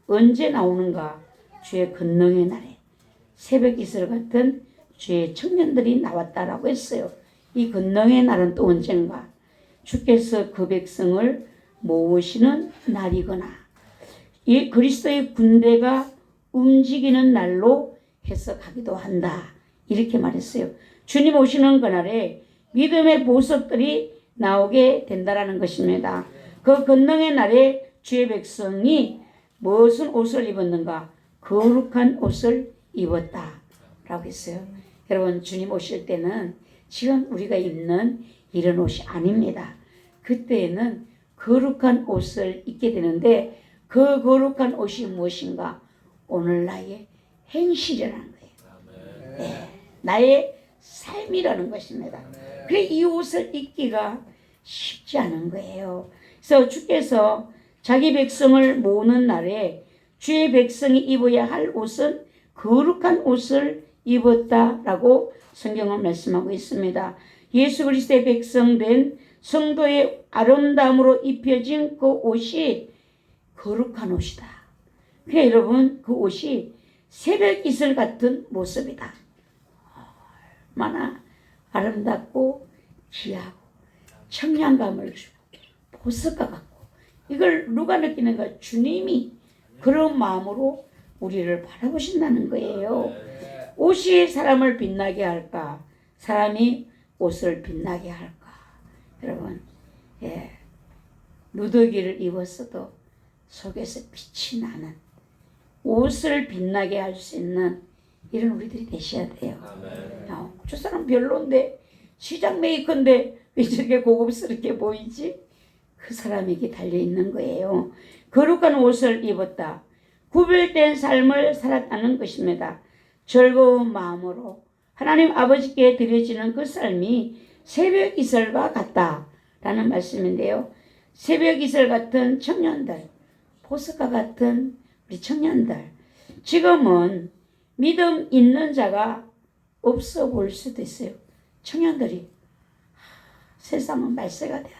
Speaker 2: 언제 나오는가? 주의 권능의 날에 새벽 이슬 같은 주의 청년들이 나왔다라고 했어요. 이 권능의 날은 또 언젠가? 주께서 그 백성을 모으시는 날이거나 이 그리스도의 군대가 움직이는 날로 해석하기도 한다. 이렇게 말했어요. 주님 오시는 그날에 믿음의 보석들이 나오게 된다라는 것입니다. 그 권능의 날에 주의 백성이 무슨 옷을 입었는가? 거룩한 옷을 입었다라고 했어요. 여러분 주님 오실 때는 지금 우리가 입는 이런 옷이 아닙니다. 그때에는 거룩한 옷을 입게 되는데 그 거룩한 옷이 무엇인가? 오늘 나의 행실이라는 거예요. 네, 나의 삶이라는 것입니다. 그래 이 옷을 입기가 쉽지 않은 거예요. 그래서 주께서 자기 백성을 모으는 날에 주의 백성이 입어야 할 옷은 거룩한 옷을 입었다라고 성경은 말씀하고 있습니다. 예수 그리스도의 백성된 성도의 아름다움으로 입혀진 그 옷이 거룩한 옷이다. 그래 여러분 그 옷이 새벽 이슬 같은 모습이다. 얼마나 아름답고 귀하고 청량감을 주고 보석과 같고 이걸 누가 느끼는가? 주님이 그런 마음으로 우리를 바라보신다는 거예요. 옷이 사람을 빛나게 할까? 사람이 옷을 빛나게 할까? 여러분, 누더기를 입었어도 속에서 빛이 나는 옷을 빛나게 할 수 있는 이런 우리들이 되셔야 돼요. 저 사람 별론데 시장 메이커인데 왜 저렇게 고급스럽게 보이지? 그 사람에게 달려있는 거예요. 거룩한 옷을 입었다. 구별된 삶을 살았다는 것입니다. 즐거운 마음으로 하나님 아버지께 드려지는 그 삶이 새벽 이슬과 같다라는 말씀인데요. 새벽 이슬 같은 청년들, 보석과 같은 우리 청년들, 지금은 믿음 있는 자가 없어 보일 수도 있어요. 청년들이 세상은 말세가 되었다.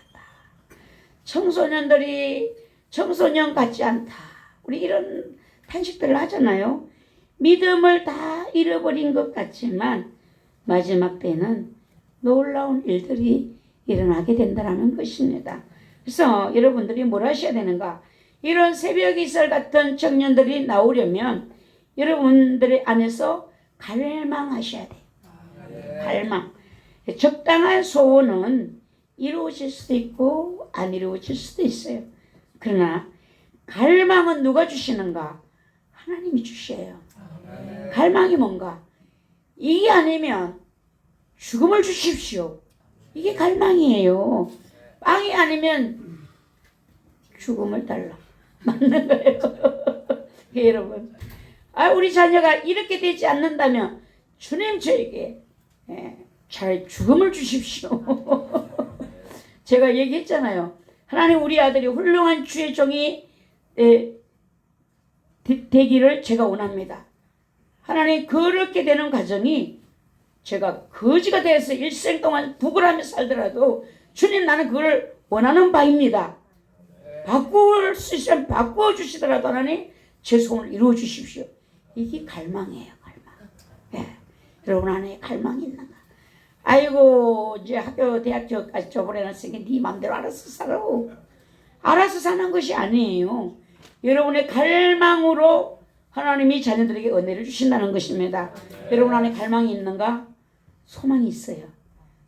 Speaker 2: 청소년들이 청소년 같지 않다. 우리 이런 탄식들을 하잖아요. 믿음을 다 잃어버린 것 같지만 마지막 때는 놀라운 일들이 일어나게 된다는 것입니다. 그래서 여러분들이 뭘 하셔야 되는가? 이런 새벽 이슬 같은 청년들이 나오려면 여러분들의 안에서 갈망하셔야 돼요. 갈망. 적당한 소원은 이루어질 수도 있고 안 이루어질 수도 있어요. 그러나 갈망은 누가 주시는가? 하나님이 주셔요. 갈망이 뭔가? 이게 아니면 죽음을 주십시오. 이게 갈망이에요. 빵이 아니면 죽음을 달라. 맞는 거예요. 여러분, 우리 자녀가 이렇게 되지 않는다면 주님 저에게 차라리 죽음을 주십시오. 제가 얘기했잖아요. 하나님 우리 아들이 훌륭한 주의 종이 되기를 제가 원합니다. 하나님 그렇게 되는 과정이 제가 거지가 돼서 일생 동안 부글하며 살더라도 주님 나는 그걸 원하는 바입니다. 바꿀 수 있으면 바꾸어 주시더라도 하나님 제 소원을 이루어 주십시오. 이게 갈망이에요. 갈망. 여러분 안에 갈망이 있는가? 아이고 이제 학교 대학교까지 줘버려놨으니 네 맘대로 알아서 살아. 알아서 사는 것이 아니에요. 여러분의 갈망으로 하나님이 자녀들에게 은혜를 주신다는 것입니다. 여러분 안에 갈망이 있는가? 소망이 있어요.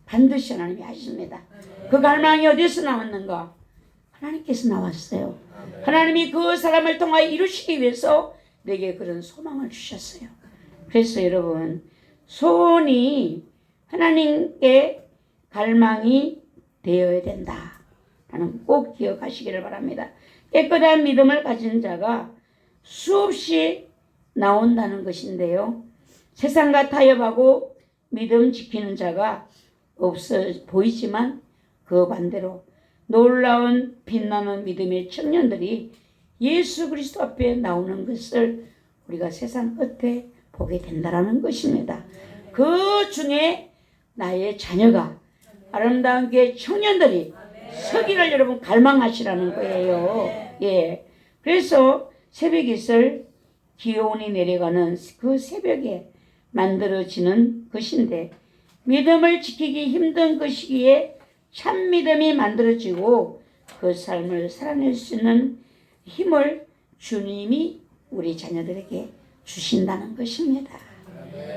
Speaker 2: 반드시 하나님이 하십니다. 그 갈망이 어디서 나왔는가? 하나님께서 나왔어요. 하나님이 그 사람을 통하여 이루시기 위해서 내게 그런 소망을 주셨어요. 그래서 여러분 소원이 하나님께 갈망이 되어야 된다라는 꼭 기억하시기를 바랍니다. 깨끗한 믿음을 가진 자가 수없이 나온다는 것인데요. 세상과 타협하고 믿음 지키는 자가 없어 보이지만 그 반대로 놀라운 빛나는 믿음의 청년들이 예수 그리스도 앞에 나오는 것을 우리가 세상 끝에 보게 된다는 것입니다. 그 중에 나의 자녀가 아름다운 교회 청년들이 서기를 여러분 갈망하시라는 거예요. 예. 그래서 새벽이슬 기온이 내려가는 그 새벽에 만들어지는 것인데 믿음을 지키기 힘든 그 시기에 참 믿음이 만들어지고 그 삶을 살아낼 수 있는 힘을 주님이 우리 자녀들에게 주신다는 것입니다.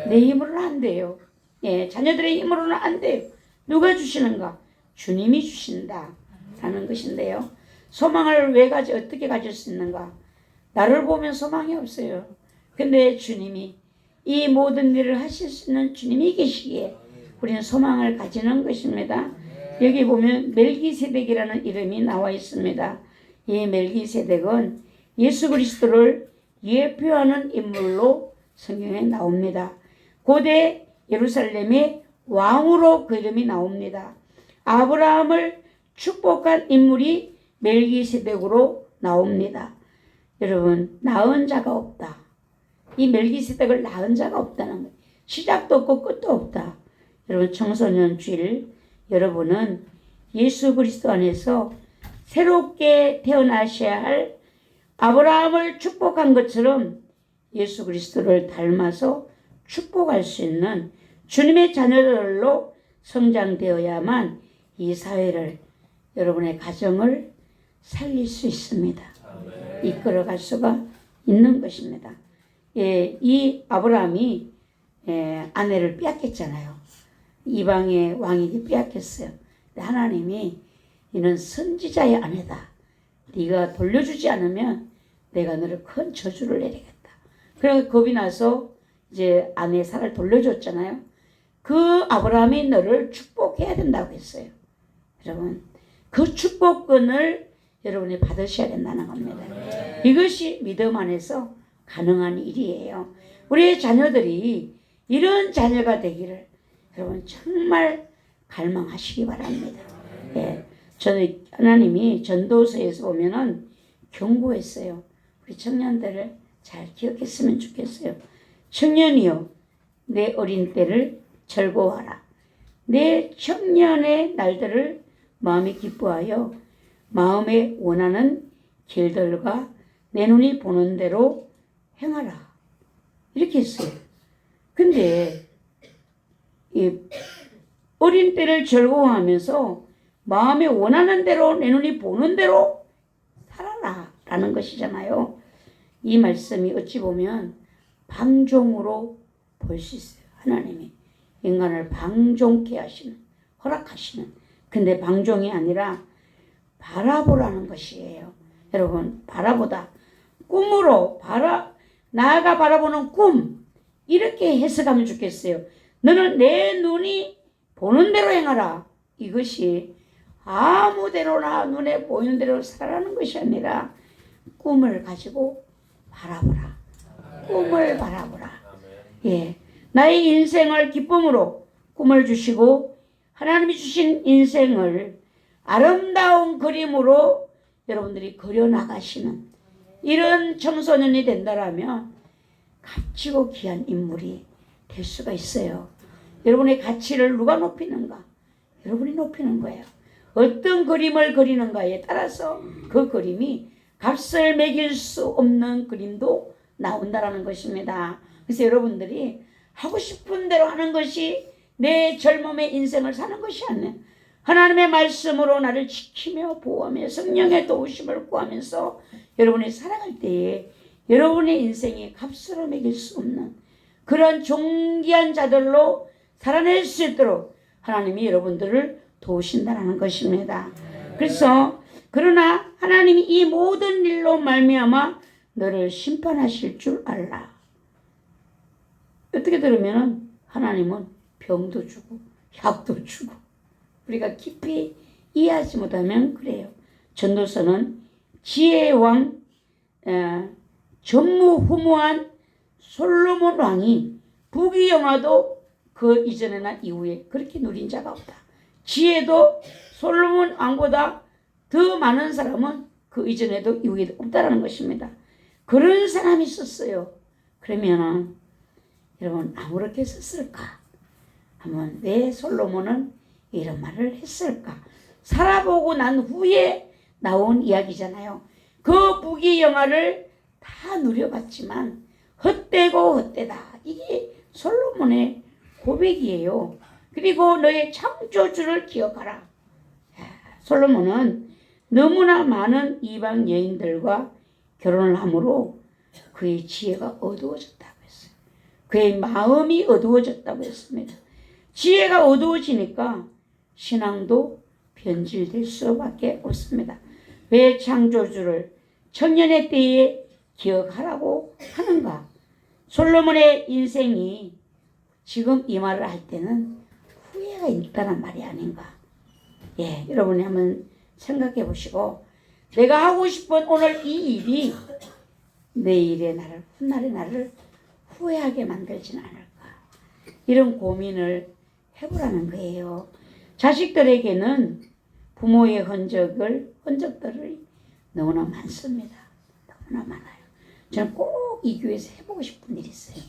Speaker 2: 내 힘으로는 안 돼요. 예, 자녀들의 힘으로는 안 돼요. 누가 주시는가? 주님이 주신다라는 것인데요. 소망을 어떻게 가질 수 있는가? 나를 보면 소망이 없어요. 근데 주님이 이 모든 일을 하실 수 있는 주님이 계시기에 우리는 소망을 가지는 것입니다. 여기 보면 멜기세덱이라는 이름이 나와 있습니다. 이 멜기세덱은 예수 그리스도를 예표하는 인물로 성경에 나옵니다. 고대 예루살렘의 왕으로 그 이름이 나옵니다. 아브라함을 축복한 인물이 멜기세덱으로 나옵니다. 여러분 낳은 자가 없다. 이 멜기세덱을 낳은 자가 없다는 거예요. 시작도 없고 끝도 없다. 여러분 청소년 주일 여러분은 예수 그리스도 안에서 새롭게 태어나셔야 할 아브라함을 축복한 것처럼 예수 그리스도를 닮아서 축복할 수 있는 주님의 자녀들로 성장되어야만 이 사회를 여러분의 가정을 살릴 수 있습니다. 이끌어갈 수가 있는 것입니다. 예, 이 아브라함이 아내를 빼앗겼잖아요. 이방의 왕에게 빼앗겼어요. 근데 하나님이 이는 선지자의 아내다. 네가 돌려주지 않으면 내가 너를 큰 저주를 내리겠다. 그래서 겁이 나서 이제 아내 사라를 돌려줬잖아요. 그 아브라함이 너를 축복해야 된다고 했어요. 여러분 그 축복권을 여러분이 받으셔야 된다는 겁니다. 이것이 믿음 안에서 가능한 일이에요. 우리의 자녀들이 이런 자녀가 되기를 여러분 정말 갈망하시기 바랍니다. 예, 저는 하나님이 전도서에서 보면은 경고했어요. 우리 청년들을 잘 기억했으면 좋겠어요. 청년이여 내 어린 때를 즐거워하라. 내 청년의 날들을 마음에 기뻐하여 마음에 원하는 길들과 내 눈이 보는 대로 행하라. 이렇게 했어요. 근데 이 어린 때를 즐거워하면서 마음에 원하는 대로 내 눈이 보는 대로 살아라 라는 것이잖아요. 이 말씀이 어찌 보면 방종으로 볼 수 있어요. 하나님이 인간을 방종케 하시는, 허락하시는 근데 방종이 아니라 바라보라는 것이에요. 여러분, 바라보다. 꿈으로 나아가 바라보는 꿈. 이렇게 해석하면 좋겠어요. 너는 내 눈이 보는 대로 행하라. 이것이 아무데로나 눈에 보이는 대로 살아가는 것이 아니라 꿈을 가지고 바라보라. 꿈을 바라보라. 예, 나의 인생을 기쁨으로 꿈을 주시고 하나님이 주신 인생을 아름다운 그림으로 여러분들이 그려나가시는 이런 청소년이 된다라면 값지고 귀한 인물이 될 수가 있어요. 여러분의 가치를 누가 높이는가? 여러분이 높이는 거예요. 어떤 그림을 그리는가에 따라서 그 그림이 값을 매길 수 없는 그림도 나온다라는 것입니다. 그래서 여러분들이 하고 싶은 대로 하는 것이 내 젊음의 인생을 사는 것이 아니에요. 하나님의 말씀으로 나를 지키며 보호하며 성령의 도우심을 구하면서 여러분이 살아갈 때에 여러분의 인생이 값으로 매길 수 없는 그런 존귀한 자들로 살아낼 수 있도록 하나님이 여러분들을 도우신다는 것입니다. 그래서 그러나 하나님이 이 모든 일로 말미암아 너를 심판하실 줄 알라. 어떻게 들으면 하나님은 병도 주고 약도 주고 우리가 깊이 이해하지 못하면 그래요. 전도서는 지혜의 왕 전무후무한 솔로몬 왕이 부귀영화도 그 이전에나 이후에 그렇게 누린 자가 없다. 지혜도 솔로몬 왕보다 더 많은 사람은 그 이전에도 이후에도 없다라는 것입니다. 그런 사람이 있었어요. 그러면 여러분 아무렇게 썼을까? 한번 왜 솔로몬은 이런 말을 했을까? 살아보고 난 후에 나온 이야기잖아요. 그 부귀영화를 다 누려봤지만 헛되고 헛되다. 이게 솔로몬의 고백이에요. 그리고 너의 창조주를 기억하라. 솔로몬은 너무나 많은 이방 여인들과 결혼을 함으로 그의 지혜가 어두워졌다고 했어요. 그의 마음이 어두워졌다고 했습니다. 지혜가 어두워지니까 신앙도 변질될 수밖에 없습니다. 왜 창조주를 청년의 때에 기억하라고 하는가? 솔로몬의 인생이 지금 이 말을 할 때는 후회가 있다는 말이 아닌가? 예, 여러분이 한번 생각해 보시고 내가 하고 싶은 오늘 이 일이 내일의 나를, 훗날의 나를 후회하게 만들지는 않을까? 이런 고민을 해보라는 거예요. 자식들에게는 부모의 흔적들이 너무나 많습니다. 너무나 많아요. 저는 꼭 이 교회에서 해보고 싶은 일이 있어요.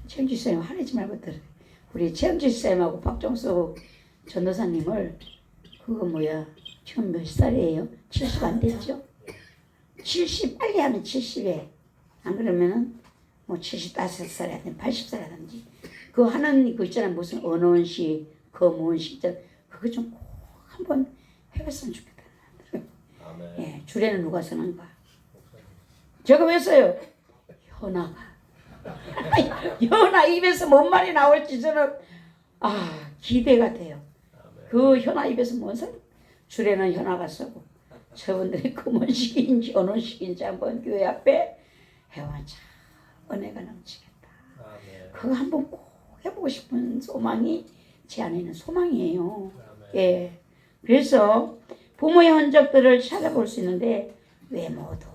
Speaker 2: 최영주 쌤 화내지 말고 들어요. 우리 최영주 쌤하고 박종수 전도사님을 지금 몇 살이에요? 70 안 됐죠? 70 빨리 하면 70에 안 그러면은 뭐 75살이라든지 80살이라든지 그 하는 그 있잖아요. 무슨 언원식 검은식 있잖아요. 그거 좀 꼭 한번 해봤으면 좋겠다. 예, 주례는 누가 서는가? 제가 왜 써요? 현아가. 현아 입에서 뭔 말이 나올지 저는 기대가 돼요. 그 현아 입에서 뭔 소리? 주례는 현아가 쓰고 저분들이 금원식인지 언원식인지 한번 교회 앞에 해와 참 은혜가 넘치겠다. 그거 한번 꼭 해보고 싶은 소망이 제 안에 있는 소망이에요. 예. 그래서 부모의 흔적들을 찾아볼 수 있는데 외모도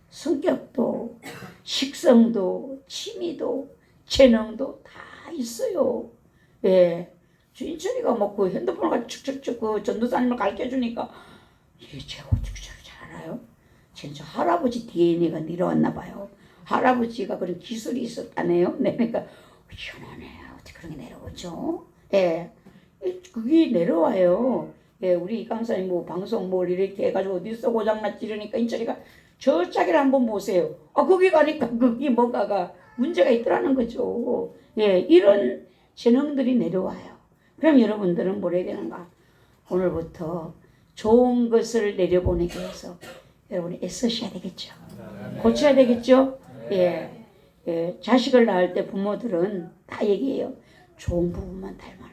Speaker 2: 성격도 식성도 취미도 재능도 다 있어요. 예. 주인철이가 뭐 그 핸드폰을 가지고 축축축 그 전도사님을 가르쳐 주니까 제가 어떻게 저렇게 잘 알아요? 진짜 할아버지 DNA가 내려왔나 봐요. 할아버지가 그런 기술이 있었다네요. 그러니까 희한하네. 어떻게 그런 게 내려오죠? 예. 그게 내려와요. 예, 우리 강사님 뭐 방송 뭘 이렇게 해가지고 어디서 고장났지 이러니까 인철이가 저 짝을 한번 보세요. 거기 가니까 그게 뭔가가 문제가 있더라는 거죠. 예, 이런 재능들이 내려와요. 그럼 여러분들은 뭘 해야 되는가? 오늘부터 좋은 것을 내려보내기 위해서 여러분이 애쓰셔야 되겠죠. 고쳐야 되겠죠. 예, 예, 자식을 낳을 때 부모들은 다 얘기해요. 좋은 부분만 닮아라.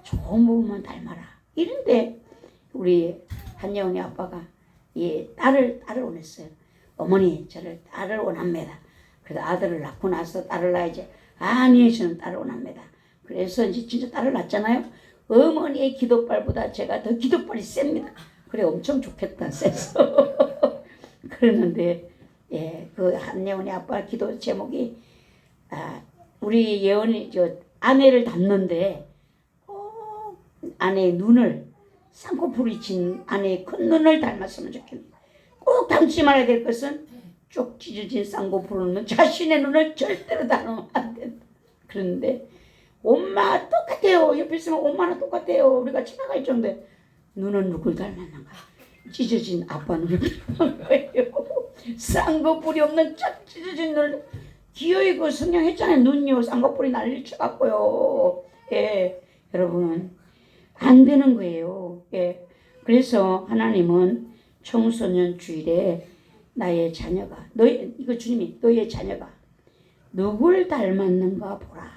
Speaker 2: 좋은 부분만 닮아라. 이런데 우리 한예원이 아빠가 이 딸을 원했어요. 어머니 저를 딸을 원합니다. 그래서 아들을 낳고 나서 딸을 낳아야지. 아니 저는 딸을 원합니다. 그래서 이제 진짜 딸을 낳잖아요. 어머니의 기도발보다 제가 더 기도발이 셉니다. 그래 엄청 좋겠다 쎄서 그러는데 예, 그 한예원이 아빠 기도 제목이 우리 예원이 저 아내를 닮는데 아내의 눈을 쌍꺼풀이 진 아내의 큰 눈을 닮았으면 좋겠네. 꼭 닮지 말아야 될 것은 쪽 찢어진 쌍꺼풀은 자신의 눈을 절대로 닮으면 안 된다. 그런데 엄마 똑같아요. 옆에 있으면 엄마랑 똑같아요. 우리가 지나갈 정도에 눈은 누굴 닮았는가? 찢어진 아빠 눈을 닮은 거예요. 쌍꺼풀이 없는 쫙 찢어진 눈을 기어이 그 성경 했잖아요. 눈요 쌍꺼풀이 난리 쳐갖고요. 예, 여러분 안 되는 거예요. 예, 그래서 하나님은 청소년 주일에 나의 자녀가 이거 주님이 너의 자녀가 누굴 닮았는가 보라.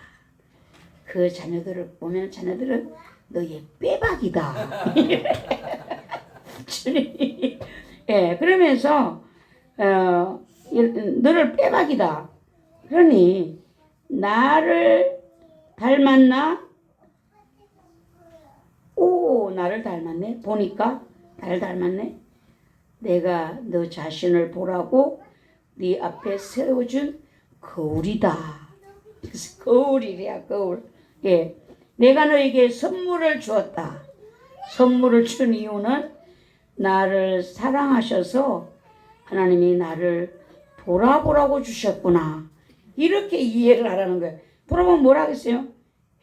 Speaker 2: 그 자녀들을 보면 자녀들은 너의 빼박이다. 주님이 예, 그러면서 너를 빼박이다. 그러니 나를 닮았나? 오, 나를 닮았네. 보니까 나를 닮았네. 내가 너 자신을 보라고 네 앞에 세워준 거울이다. 거울이래야 거울. 예, 내가 너에게 선물을 주었다. 선물을 준 이유는 나를 사랑하셔서 하나님이 나를 돌아보라고 주셨구나. 이렇게 이해를 하라는 거예요. 돌아보면 뭐라 하겠어요?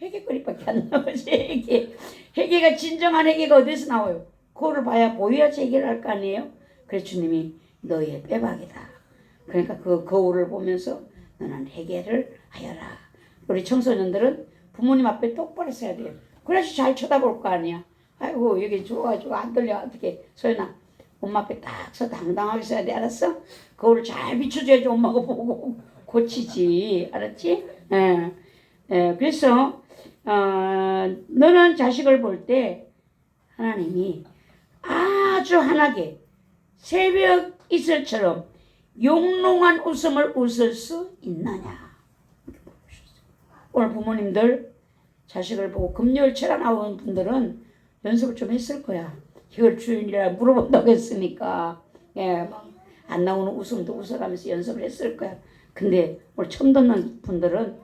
Speaker 2: 회개거리밖에 안 나오지. 회개가 진정한 회개가 어디서 나와요? 거울을 봐야 보여야지 회개를 할 거 아니에요? 그래서 주님이 너의 빼박이다. 그러니까 그 거울을 보면서 너는 회개를 하여라. 우리 청소년들은 부모님 앞에 똑바로 서야 돼요. 그래야지 잘 쳐다볼 거 아니야. 아이고 여기 좋아가지고 안 들려. 어떻게 소연아 엄마 앞에 딱 서 당당하게 서야 돼. 알았어? 거울을 잘 비춰줘야지 엄마가 보고 고치지. 알았지? 예. 예. 그래서 너는 자식을 볼 때 하나님이 아주 환하게 새벽 이슬처럼 영롱한 웃음을 웃을 수 있느냐. 오늘 부모님들 자식을 보고 금요일철 나오는 분들은 연습을 좀 했을 거야. 이걸 주일이라 물어본다고 했으니까 예, 안 나오는 웃음도 웃어가면서 연습을 했을 거야. 근데 오늘 처음 듣는 분들은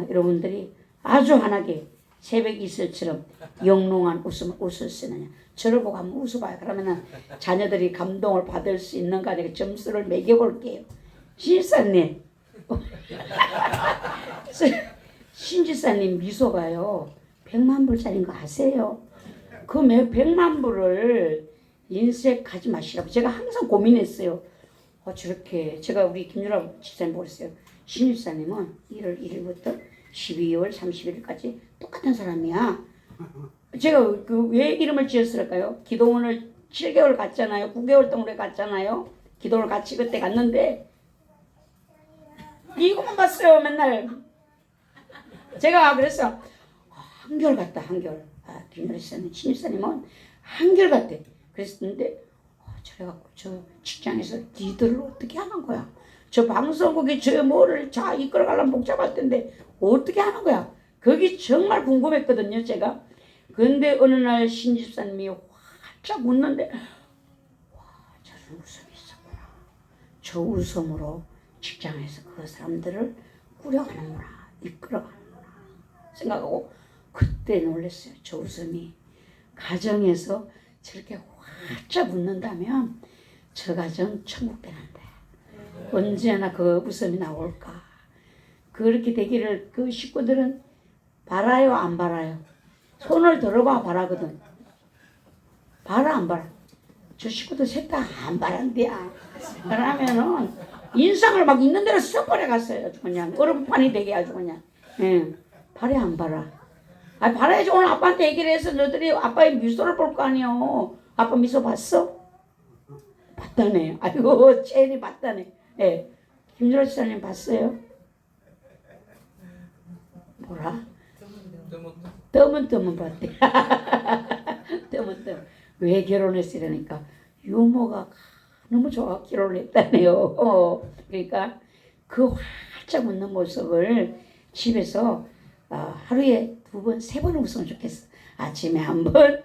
Speaker 2: 여러분들이 아주 환하게 새벽 이슬처럼 영롱한 웃음을 웃을 수 있느냐. 저를 보고 한번 웃어봐요. 그러면은 자녀들이 감동을 받을 수 있는가 내가 점수를 매겨볼게요. 신지사님 신지사님 미소가요 100만 불짜리인 거 아세요? 그 100만 불을 인색하지 마시라고 제가 항상 고민했어요. 저렇게 제가 우리 김유라 집사님 보고 그랬어요. 신지사님은 1월 1일부터 12월 31일까지 똑같은 사람이야. 제가 왜 이름을 지었을까요? 기도원을 7개월 갔잖아요. 9개월 동안 갔잖아요. 기도를 같이 그때 갔는데 이거만 봤어요. 맨날 제가 그래서 한결 같다. 한결. 김유라 신입사님은 한결 같대. 그랬는데 저래갖고 저 직장에서 니들을 어떻게 하는 거야? 저 방송국이 저 뭐를 자 이끌어가려면 복잡할 텐데 어떻게 하는 거야? 그게 정말 궁금했거든요. 제가. 근데 어느 날 신집사님이 활짝 웃는데 와 저런 웃음이 있었구나. 저 웃음으로 직장에서 그 사람들을 꾸려가는구나. 이끌어가는구나. 생각하고 그때 놀랐어요. 저 웃음이 가정에서 저렇게 활짝 웃는다면 저 가정 천국 되는데 언제나 그 웃음이 나올까. 그렇게 되기를 그 식구들은 바라요 안 바라요? 손을 들어봐 바라거든. 바라 안 바라? 저 식구들 셋 다 안 바란대야. 그러면은 인상을 막 있는 대로 썩버려 갔어요. 아주 그냥 얼음판이 되게 아주 그냥. 예. 바라 안 바라? 바라야지. 오늘 아빠한테 얘기를 해서 너희들이 아빠의 미소를 볼 거 아니요. 아빠 미소 봤어? 봤다네. 아이고 쟤니 봤다네. 예. 김준호 지사님 봤어요? 뭐라? 떠문떠문 봤대. 떠문떠문. 왜 결혼했어? 이러니까 유머가 너무 좋아 결혼을 했다네요. 그러니까 그 활짝 웃는 모습을 집에서 하루에 2번, 3번 웃으면 좋겠어. 아침에 1번,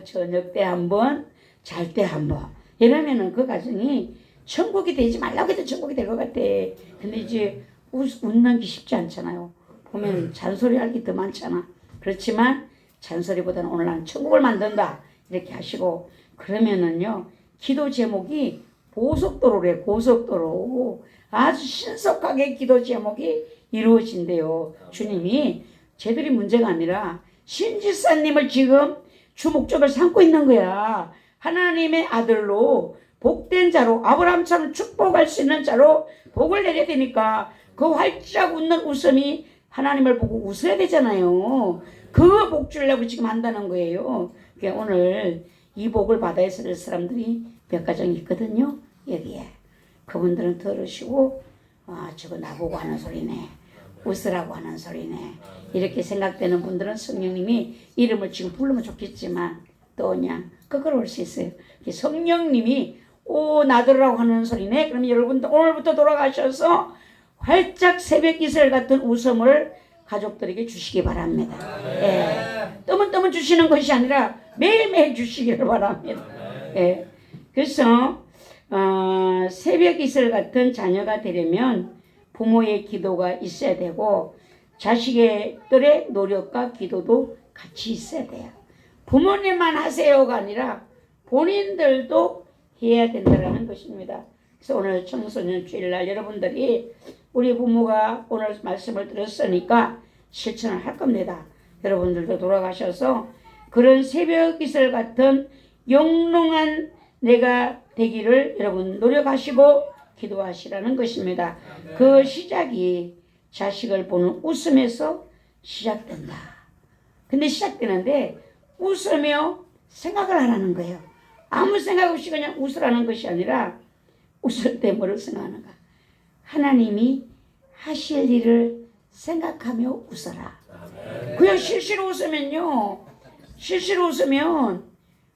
Speaker 2: 저녁 때 1번, 잘 때 1번. 이러면은 그 가정이 천국이 되지 말라고 해도 천국이 될 것 같아. 근데 이제 웃는 게 쉽지 않잖아요. 보면 잔소리할 게 더 많잖아. 그렇지만 잔소리보다는 오늘 나는 천국을 만든다 이렇게 하시고, 그러면은요 기도 제목이 고속도로래. 고속도로. 아주 신속하게 기도 제목이 이루어진대요. 주님이 쟤들이 문제가 아니라 신지사님을 지금 주목적을 삼고 있는 거야. 하나님의 아들로 복된 자로, 아브라함처럼 축복할 수 있는 자로 복을 내려야 되니까 그 활짝 웃는 웃음이 하나님을 보고 웃어야 되잖아요. 그 복 주려고 지금 한다는 거예요. 그러니까 오늘 이 복을 받아야 될 사람들이 몇 가정 있거든요. 여기에. 그분들은 들으시고 저거 나보고 하는 소리네. 웃으라고 하는 소리네. 이렇게 생각되는 분들은 성령님이 이름을 지금 부르면 좋겠지만 또 그냥 거꾸로 올 수 있어요. 성령님이 나들으라고 하는 소리네. 그럼 여러분들 오늘부터 돌아가셔서 활짝 새벽 이슬 같은 웃음을 가족들에게 주시기 바랍니다. 예. 떠문떠문 주시는 것이 아니라 매일매일 주시기를 바랍니다. 예. 그래서 새벽 이슬 같은 자녀가 되려면 부모의 기도가 있어야 되고 자식들의 노력과 기도도 같이 있어야 돼요. 부모님만 하세요가 아니라 본인들도 해야 된다는 것입니다. 그래서 오늘 청소년 주일날 여러분들이 우리 부모가 오늘 말씀을 들었으니까 실천을 할 겁니다. 여러분들도 돌아가셔서 그런 새벽 이슬 같은 영롱한 내가 되기를 여러분 노력하시고 기도하시라는 것입니다. 그 시작이 자식을 보는 웃음에서 시작된다. 근데 시작되는데 웃으며 생각을 하라는 거예요. 아무 생각 없이 그냥 웃으라는 것이 아니라 웃을 때 뭐를 생각하는가? 하나님이 하실 일을 생각하며 웃어라. 그냥 실시로 웃으면요. 실시로 웃으면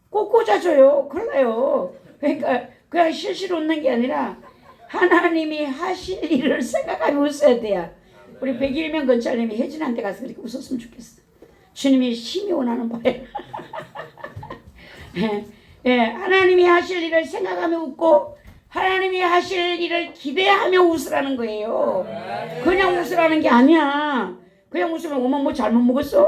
Speaker 2: 꼭 꽂아줘요. 그러나요. 그러니까 그냥 실시로 웃는 게 아니라 하나님이 하실 일을 생각하며 웃어야 돼요. 우리 백일명 건찰님이 혜진한테 가서 그렇게 웃었으면 좋겠어. 주님이 심히 원하는 바예요. 예, 하나님이 하실 일을 생각하며 웃고 하나님이 하실 일을 기대하며 웃으라는 거예요. 그냥 웃으라는 게 아니야. 그냥 웃으면 어머 뭐 잘못 먹었어?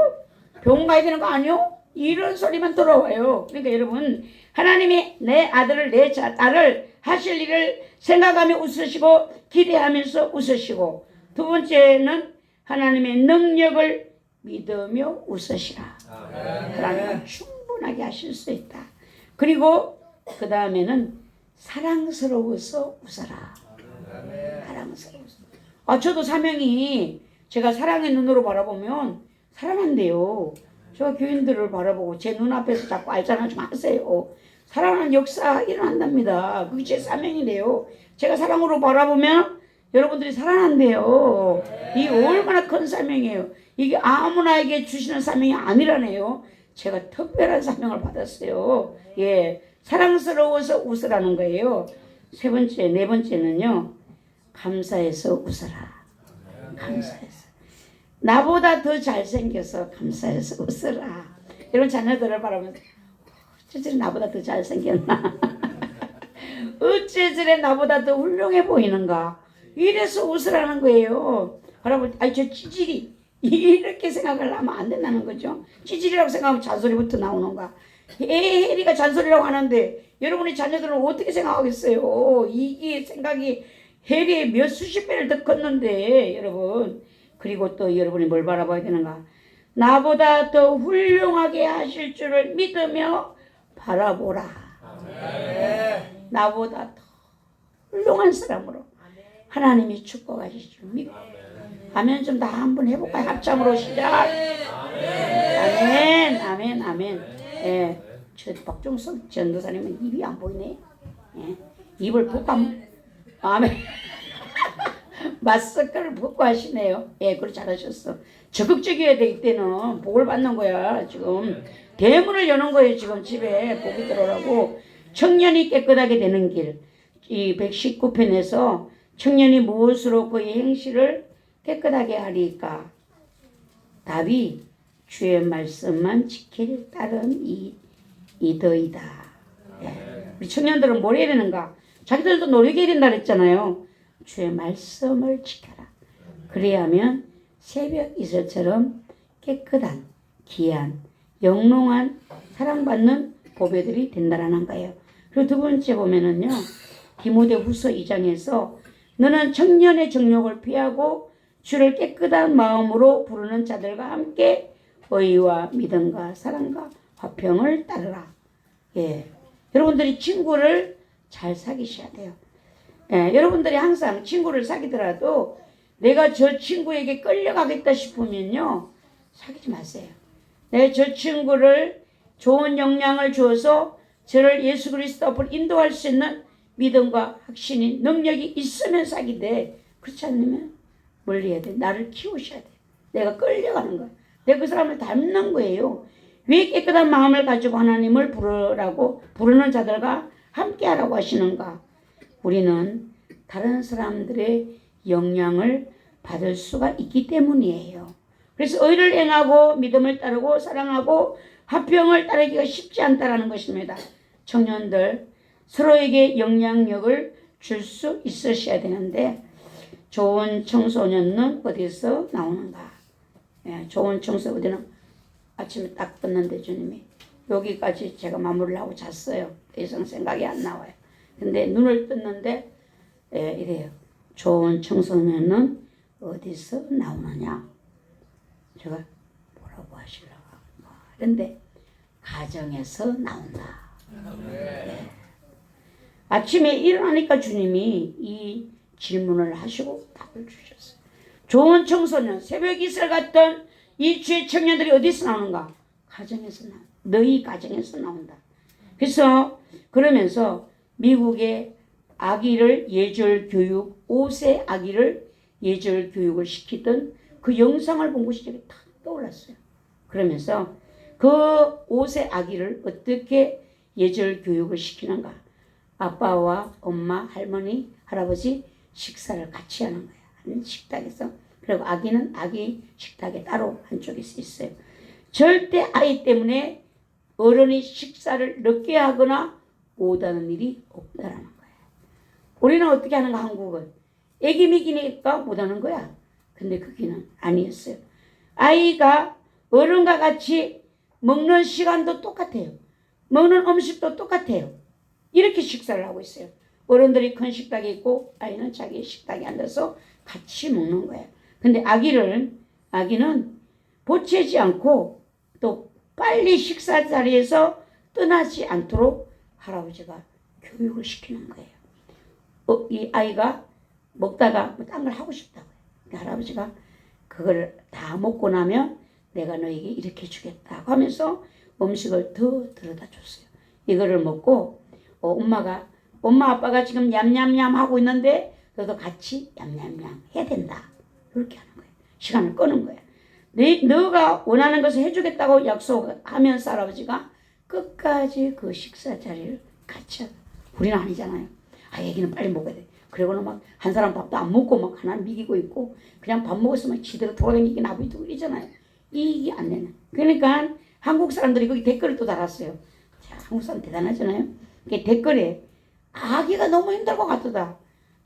Speaker 2: 병원 가야 되는 거 아니요? 이런 소리만 들어와요. 그러니까 여러분 하나님이 내 아들을 내 딸을 하실 일을 생각하며 웃으시고 기대하면서 웃으시고, 두 번째는 하나님의 능력을 믿으며 웃으시라. 하나님은 충분하게 하실 수 있다. 그리고 그 다음에는 사랑스러워서 웃어라. 사랑스러워서. 저도 사명이 제가 사랑의 눈으로 바라보면 사랑한대요. 제가 교인들을 바라보고 제 눈앞에서 자꾸 알잖아 좀 하세요. 사랑하는 역사 일어난답니다. 그게 제 사명이래요. 제가 사랑으로 바라보면 여러분들이 사랑한대요. 이게 얼마나 큰 사명이에요. 이게 아무나에게 주시는 사명이 아니라네요. 제가 특별한 사명을 받았어요. 예, 사랑스러워서 웃으라는 거예요. 네 번째는요. 감사해서 웃어라. 감사해서. 나보다 더 잘생겨서 감사해서 웃어라. 이런 자녀들을 바라보면서 어째 나보다 더 잘생겼나? 어째 저래 나보다 더 훌륭해 보이는가? 이래서 웃으라는 거예요. 바라볼 때 저 찌질이 이렇게 생각을 하면 안 된다는 거죠. 찌질이라고 생각하면 잔소리부터 나오는가? 혜리가 잔소리라고 하는데 여러분의 자녀들은 어떻게 생각하겠어요? 이게 생각이 혜리의 몇 수십 배를 더 컸는데 여러분. 그리고 또 여러분이 뭘 바라봐야 되는가? 나보다 더 훌륭하게 하실 줄을 믿으며 바라보라. 나보다 더 훌륭한 사람으로 하나님이 축복하실 줄 믿고. 아멘. 좀 다 한번 해볼까요? 합창으로 시작. 아멘, 아멘, 아멘. 예, 저 박종석 전도사님은 입이 안 보이네. 예, 입을 볶아. 아멘. 마스크를 벗고 하시네요. 예, 그래 잘하셨어. 적극적이어야 돼. 이때는 복을 받는 거야. 지금 대문을 여는 거예요. 지금 집에 복이 들어오라고. 청년이 깨끗하게 되는 길. 이 119편에서 청년이 무엇으로 그의 행실을 깨끗하게 하리까? 답이 주의 말씀만 지킬 따른 이더이다. 예. 우리 청년들은 뭘 해야 되는가? 자기들도 노력해야 된다 그랬잖아요. 주의 말씀을 지켜라. 그래야면 새벽 이슬처럼 깨끗한, 귀한, 영롱한 사랑받는 보배들이 된다라는 거예요. 그리고 두 번째 보면은요. 디모데후서 2장에서 너는 청년의 정욕을 피하고 주를 깨끗한 마음으로 부르는 자들과 함께 의와 믿음과 사랑과 화평을 따르라. 예. 여러분들이 친구를 잘 사귀셔야 돼요. 예. 여러분들이 항상 친구를 사귀더라도 내가 저 친구에게 끌려가겠다 싶으면요. 사귀지 마세요. 내 저 친구를 좋은 영향을 주어서 저를 예수 그리스도 앞으로 인도할 수 있는 믿음과 확신이 능력이 있으면 사귀되 그렇지 않으면 멀리해야 돼. 나를 키우셔야 돼. 내가 끌려가는 거야. 내가 그 사람을 닮는 거예요. 왜 깨끗한 마음을 가지고 하나님을 부르는 자들과 함께하라고 하시는가? 우리는 다른 사람들의 영향을 받을 수가 있기 때문이에요. 그래서 의를 행하고 믿음을 따르고 사랑하고 화평을 따르기가 쉽지 않다라는 것입니다. 청년들 서로에게 영향력을 줄 수 있으셔야 되는데 좋은 청소년은 어디서 나오는가? 예, 좋은 청소년은 아침에 딱 떴는데 주님이 여기까지 제가 마무리를 하고 잤어요. 더 이상 생각이 안 나와요. 근데 눈을 떴는데 예, 이래요. 좋은 청소년은 어디서 나오느냐? 제가 뭐라고 하시려고 그런데 가정에서 나온다. 네. 아침에 일어나니까 주님이 이 질문을 하시고 답을 주셨어요. 좋은 청소년, 새벽 이슬 같던 이 주의 청년들이 어디서 나오는가? 가정에서 나온다. 너희 가정에서 나온다. 그래서 그러면서 미국의 아기를 예절 교육, 5세 아기를 예절 교육을 시키던 그 영상을 본 것이 제가 탁 떠올랐어요. 그러면서 그 5세 아기를 어떻게 예절 교육을 시키는가? 아빠와 엄마, 할머니, 할아버지 식사를 같이 하는 거야. 한 식탁에서. 그리고 아기는 아기 식탁에 따로 한쪽에 있어요. 절대 아이 때문에 어른이 식사를 늦게 하거나 못하는 일이 없다라는 거예요. 우리는 어떻게 하는가? 한국은 애기 먹이니까 못하는 거야. 근데 그게는 아니었어요. 아이가 어른과 같이 먹는 시간도 똑같아요. 먹는 음식도 똑같아요. 이렇게 식사를 하고 있어요. 어른들이 큰 식탁에 있고 아이는 자기 식탁에 앉아서 같이 먹는 거예요. 근데 아기는 보채지 않고 또 빨리 식사 자리에서 떠나지 않도록 할아버지가 교육을 시키는 거예요. 이 아이가 먹다가 딴 걸 하고 싶다고요. 할아버지가 그걸 다 먹고 나면 내가 너에게 이렇게 주겠다고 하면서 음식을 더 들여다 줬어요. 이거를 먹고 엄마 아빠가 지금 냠냠냠 하고 있는데 너도 같이 냠냠냠 해야 된다. 이렇게 하는 거예요. 시간을 끄는 거예요. 너가 원하는 것을 해주겠다고 약속하면서 할아버지가 끝까지 그 식사 자리를 같이 하다. 우리는 아니잖아요. 애기는 빨리 먹어야 돼. 그리고는 막 한 사람 밥도 안 먹고 막 하나는 미기고 있고 그냥 밥 먹었으면 지대로 돌아다니기 나부리고 이러잖아요. 이게 안 되는. 그러니까 한국 사람들이 거기 댓글을 또 달았어요. 자, 한국 사람 대단하잖아요. 댓글에 아기가 너무 힘들 것 같다.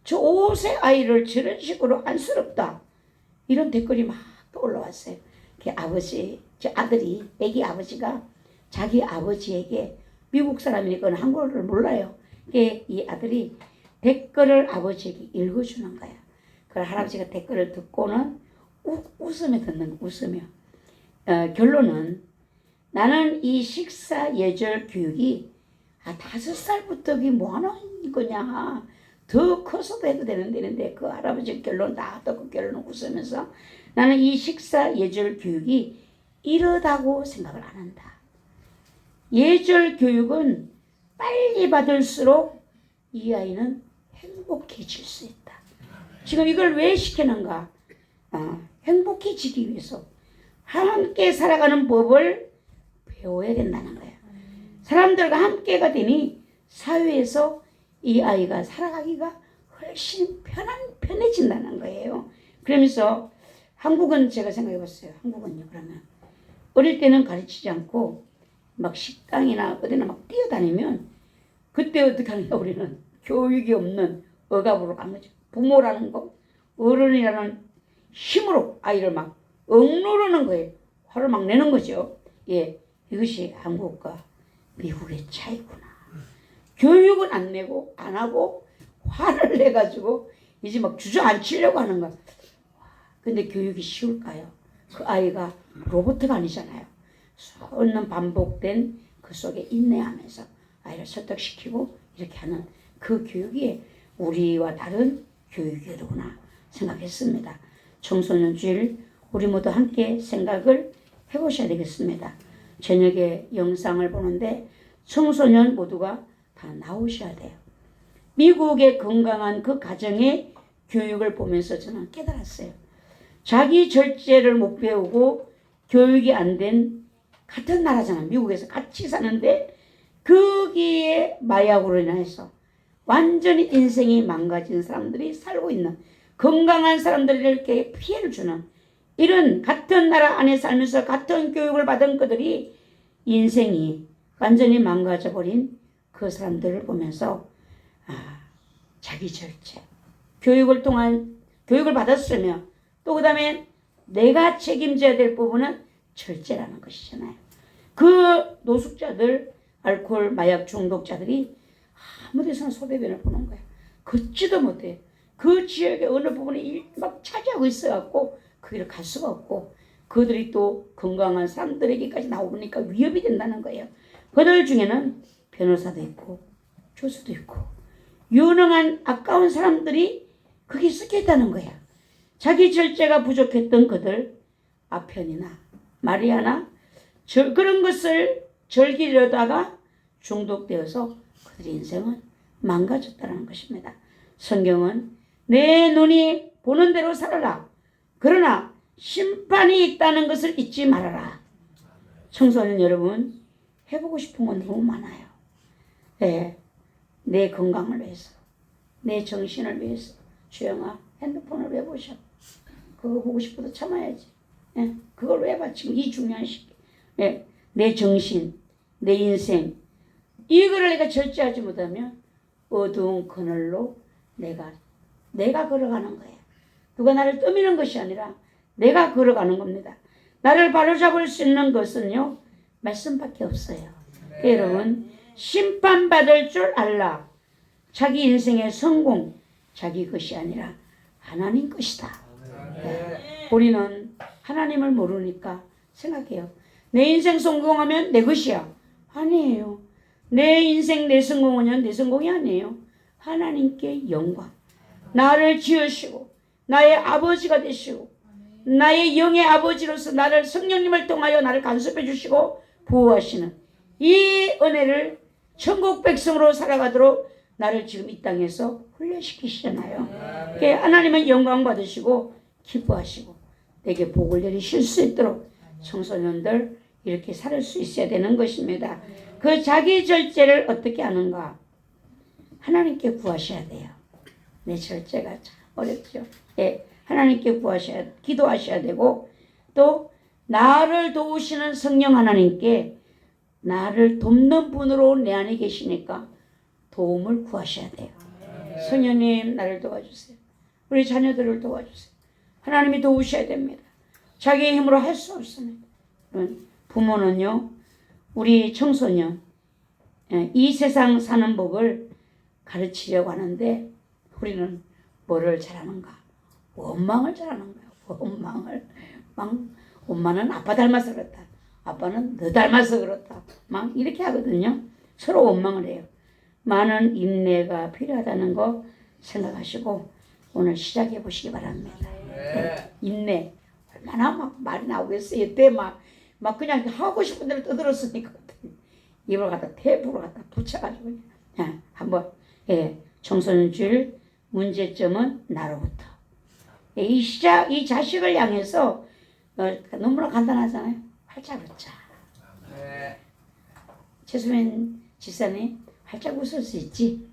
Speaker 2: 저 5세 아이를 저런 식으로 안쓰럽다. 이런 댓글이 막 또 올라왔어요. 아버지, 저 아들이, 애기 아버지가 자기 아버지에게 미국 사람이니까 한국어를 몰라요. 이 아들이 댓글을 아버지에게 읽어주는 거야. 그 할아버지가 댓글을 듣고는 웃으며 듣는 거, 웃으며. 결론은 나는 이 식사 예절 교육이 5살부터 이게 뭐 하는 거냐. 더 커서도 해도 되는데 그 할아버지 결론 다 듣고 결론을 웃으면서 나는 이 식사 예절 교육이 이러다고 생각을 안 한다. 예절 교육은 빨리 받을수록 이 아이는 행복해질 수 있다. 지금 이걸 왜 시키는가? 행복해지기 위해서 함께 살아가는 법을 배워야 된다는 거예요. 사람들과 함께가 되니 사회에서 이 아이가 살아가기가 훨씬 편해진다는 거예요. 그러면서 한국은 제가 생각해 봤어요. 한국은요, 그러면 어릴 때는 가르치지 않고 막 식당이나 어디나 막 뛰어다니면 그때 어떻게 하냐, 우리는 교육이 없는 억압으로 간 거죠. 부모라는 거, 어른이라는 힘으로 아이를 막 억누르는 거예요. 화를 막 내는 거죠. 예, 이것이 한국과 미국의 차이구나. 교육은 안 내고 안 하고 화를 내가지고 이제 막 주저앉히려고 하는 거야. 근데 교육이 쉬울까요? 그 아이가 로봇가 아니잖아요. 수없는 반복된 그 속에 인내하면서 아이를 설득시키고 이렇게 하는 그 교육이 우리와 다른 교육이로구나 생각했습니다. 청소년 주일 우리 모두 함께 생각을 해보셔야 되겠습니다. 저녁에 영상을 보는데 청소년 모두가 다 나오셔야 돼요. 미국의 건강한 그 가정의 교육을 보면서 저는 깨달았어요. 자기 절제를 못 배우고 교육이 안 된 같은 나라잖아. 미국에서 같이 사는데 거기에 마약으로 인해서 완전히 인생이 망가진 사람들이 살고 있는, 건강한 사람들에게 피해를 주는 이런 같은 나라 안에 살면서 같은 교육을 받은 그들이 인생이 완전히 망가져 버린 그 사람들을 보면서 자기 절제, 교육을 받았으면 또 그 다음에 내가 책임져야 될 부분은 절제라는 것이잖아요. 그 노숙자들, 알코올 마약 중독자들이 아무 데서나 소대변을 보는 거야. 걷지도 못해. 그 지역의 어느 부분에 막 차지하고 있어갖고 그 길을 갈 수가 없고, 그들이 또 건강한 사람들에게까지 나오니까 위협이 된다는 거예요. 그들 중에는 변호사도 있고 교수도 있고 유능한 아까운 사람들이 거기 섞여 있다는 거야. 자기 절제가 부족했던 그들, 아편이나 마리아나 그런 것을 즐기려다가 중독되어서 그들의 인생은 망가졌다는 것입니다. 성경은 내 눈이 보는 대로 살아라. 그러나 심판이 있다는 것을 잊지 말아라. 청소년 여러분, 해보고 싶은 건 너무 많아요. 네, 내 건강을 위해서, 내 정신을 위해서. 주영아, 핸드폰을 왜 보셔? 그거 보고 싶어도 참아야지. 예? 그걸 왜 봐? 지금 이 중요한 시기. 예? 내 정신, 내 인생, 이거를 내가 절제하지 못하면 어두운 그늘로 내가 걸어가는 거예요. 누가 나를 떠미는 것이 아니라 내가 걸어가는 겁니다. 나를 바로잡을 수 있는 것은요, 말씀밖에 없어요. 여러분, 심판받을 줄 알라. 자기 인생의 성공, 자기 것이 아니라 하나님 것이다. 네. 우리는 하나님을 모르니까 생각해요. 내 인생 성공하면 내 것이야. 아니에요. 내 인생 내 성공은 내 성공이 아니에요. 하나님께 영광. 나를 지으시고 나의 아버지가 되시고 나의 영의 아버지로서 나를, 성령님을 통하여 나를 간섭해 주시고 보호하시는 이 은혜를 천국 백성으로 살아가도록 나를 지금 이 땅에서 훈련시키시잖아요. 하나님은 영광 받으시고 기뻐하시고 내게 복을 내리실 수 있도록 청소년들 이렇게 살 수 있어야 되는 것입니다. 그 자기 절제를 어떻게 하는가? 하나님께 구하셔야 돼요. 내 절제가 참 어렵죠. 예, 하나님께 기도하셔야 되고, 또 나를 도우시는 성령 하나님께 나를 돕는 분으로 내 안에 계시니까 도움을 구하셔야 돼요. 성령님, 나를 도와주세요. 우리 자녀들을 도와주세요. 하나님이 도우셔야 됩니다. 자기의 힘으로 할 수 없습니다. 부모는요, 우리 청소년, 이 세상 사는 법을 가르치려고 하는데 우리는 뭐를 잘하는가? 원망을 잘하는 거야. 원망을. 엄마는 아빠 닮아서 그렇다. 아빠는 너 닮아서 그렇다. 막 이렇게 하거든요. 서로 원망을 해요. 많은 인내가 필요하다는 거 생각하시고 오늘 시작해 보시기 바랍니다. 네. 인내. 얼마나 막 말이 나오겠어요. 이때 막 그냥 하고 싶은 대로 떠들었으니까 입을 갖다 테이프로 갖다 붙여가지고 한번 청소년 주일 문제점은 나로부터. 이 자식을 향해서 너무나 간단하잖아요. 활짝 웃자. 최수민 지사님 활짝 웃을 수 있지?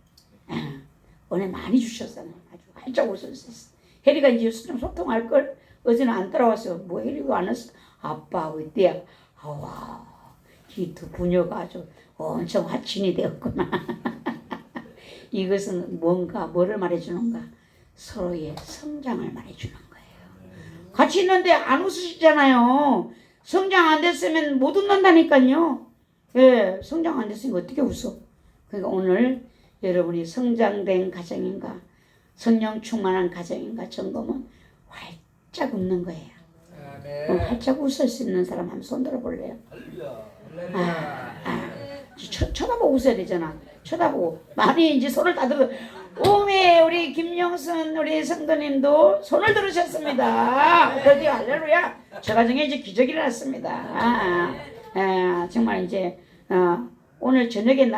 Speaker 2: 은혜 많이 주셨잖아요. 아주 활짝 웃을 수 있어. 혜리가 이제 좀 소통할 걸 어제는 안 따라왔어. 뭐 혜리가 안 왔어. 아빠 어때야? 와, 이 두 부녀가 아주 엄청 화친이 되었구나. 이것은 뭔가 뭐를 말해주는가? 서로의 성장을 말해주는 거예요. 같이 있는데 안 웃으시잖아요. 성장 안 됐으면 못 웃는다니까요. 예, 성장 안 됐으니까 어떻게 웃어? 그러니까 오늘 여러분이 성장된 가정인가, 성령 충만한 가정인가 점검은 활짝 웃는 거예요. 활짝 웃을 수 있는 사람 한번 손 들어볼래요? 쳐다보고 웃어야 되잖아. 쳐다보고 많이 이제 손을 다 들어. 오메 우리 김영순 우리 성도님도 손을 들으셨습니다. 그래도 할렐루야. 저 가정에 이제 기적이 일어났습니다. 정말 이제 오늘 저녁에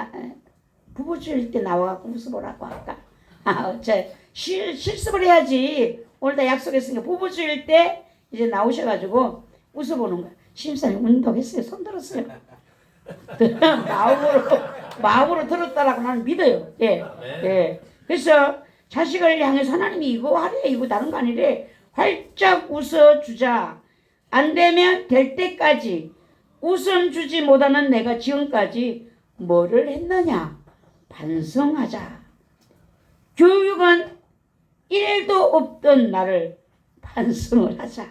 Speaker 2: 부부 주일 때 나와갖고 웃어보라고 할까? 실습을 해야지. 오늘 다 약속했으니까 부부 주일 때 이제 나오셔가지고 웃어보는 거야. 심사님 운동했어요. 손 들었어요. 마음으로 들었다라고 나는 믿어요. 예. 그래서 자식을 향해서 하나님이 이거 하래, 이거 다른 거 아니래. 활짝 웃어주자. 안 되면 될 때까지 웃음 주지 못하는 내가 지금까지 뭐를 했느냐 반성하자. 교육은 1도 없던 나를 반성을 하자.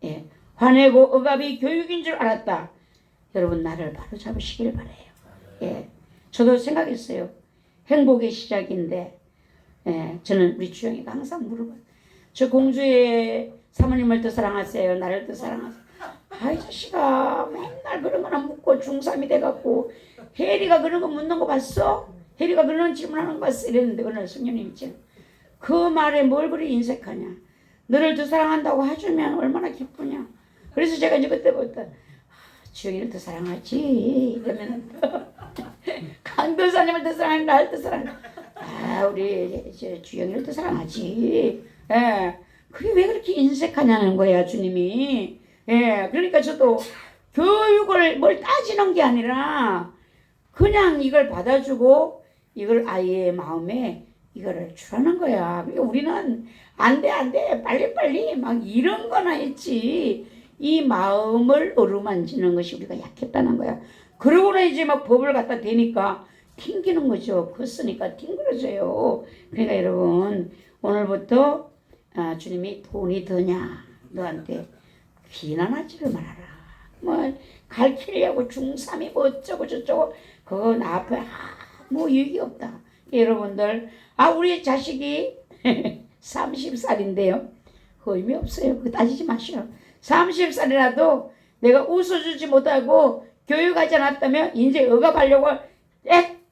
Speaker 2: 예. 화내고 억압이 교육인 줄 알았다. 여러분 나를 바로 잡으시길 바라요. 예. 저도 생각했어요. 행복의 시작인데 저는 우리 주영이가 항상 물어봐요. 저 공주의 사모님을 더 사랑하세요? 나를 더 사랑하세요? 아이 자식아 맨날 그런 거나 묻고 중3이 돼갖고 혜리가 그런 거 묻는 거 봤어? 혜리가 그런 질문하는 거 봤어? 이랬는데 어느 성령님 있지. 그 말에 뭘 그리 인색하냐. 너를 더 사랑한다고 해주면 얼마나 기쁘냐. 그래서 제가 이제 그때부터 주영이를 더 사랑하지 이러면 강도사님을 더 사랑해 나를 더 사랑해. 우리 주영이를 더 사랑하지. 예. 그게 왜 그렇게 인색하냐는 거야 주님이. 예. 그러니까 저도 교육을 뭘 따지는 게 아니라 그냥 이걸 받아주고 이걸 아이의 마음에 이거를 주라는 거야. 그러니까 우리는 안 돼 빨리 막 이런 거나 했지. 이 마음을 어루만지는 것이 우리가 약했다는 거야. 그러고는 이제 막 법을 갖다 대니까 튕기는 거죠. 컸으니까 튕겨져요. 그러니까 여러분 오늘부터 주님이 돈이 더냐 너한테 비난하지를 말아라. 뭐 가르치려고 중3이 뭐 어쩌고 저쩌고 그건 앞에 아무 유익이 없다. 여러분들 우리 자식이 30살인데요. 의미 없어요. 그거 따지지 마시오. 30살이라도 내가 웃어주지 못하고 교육하지 않았다면 이제 억압하려고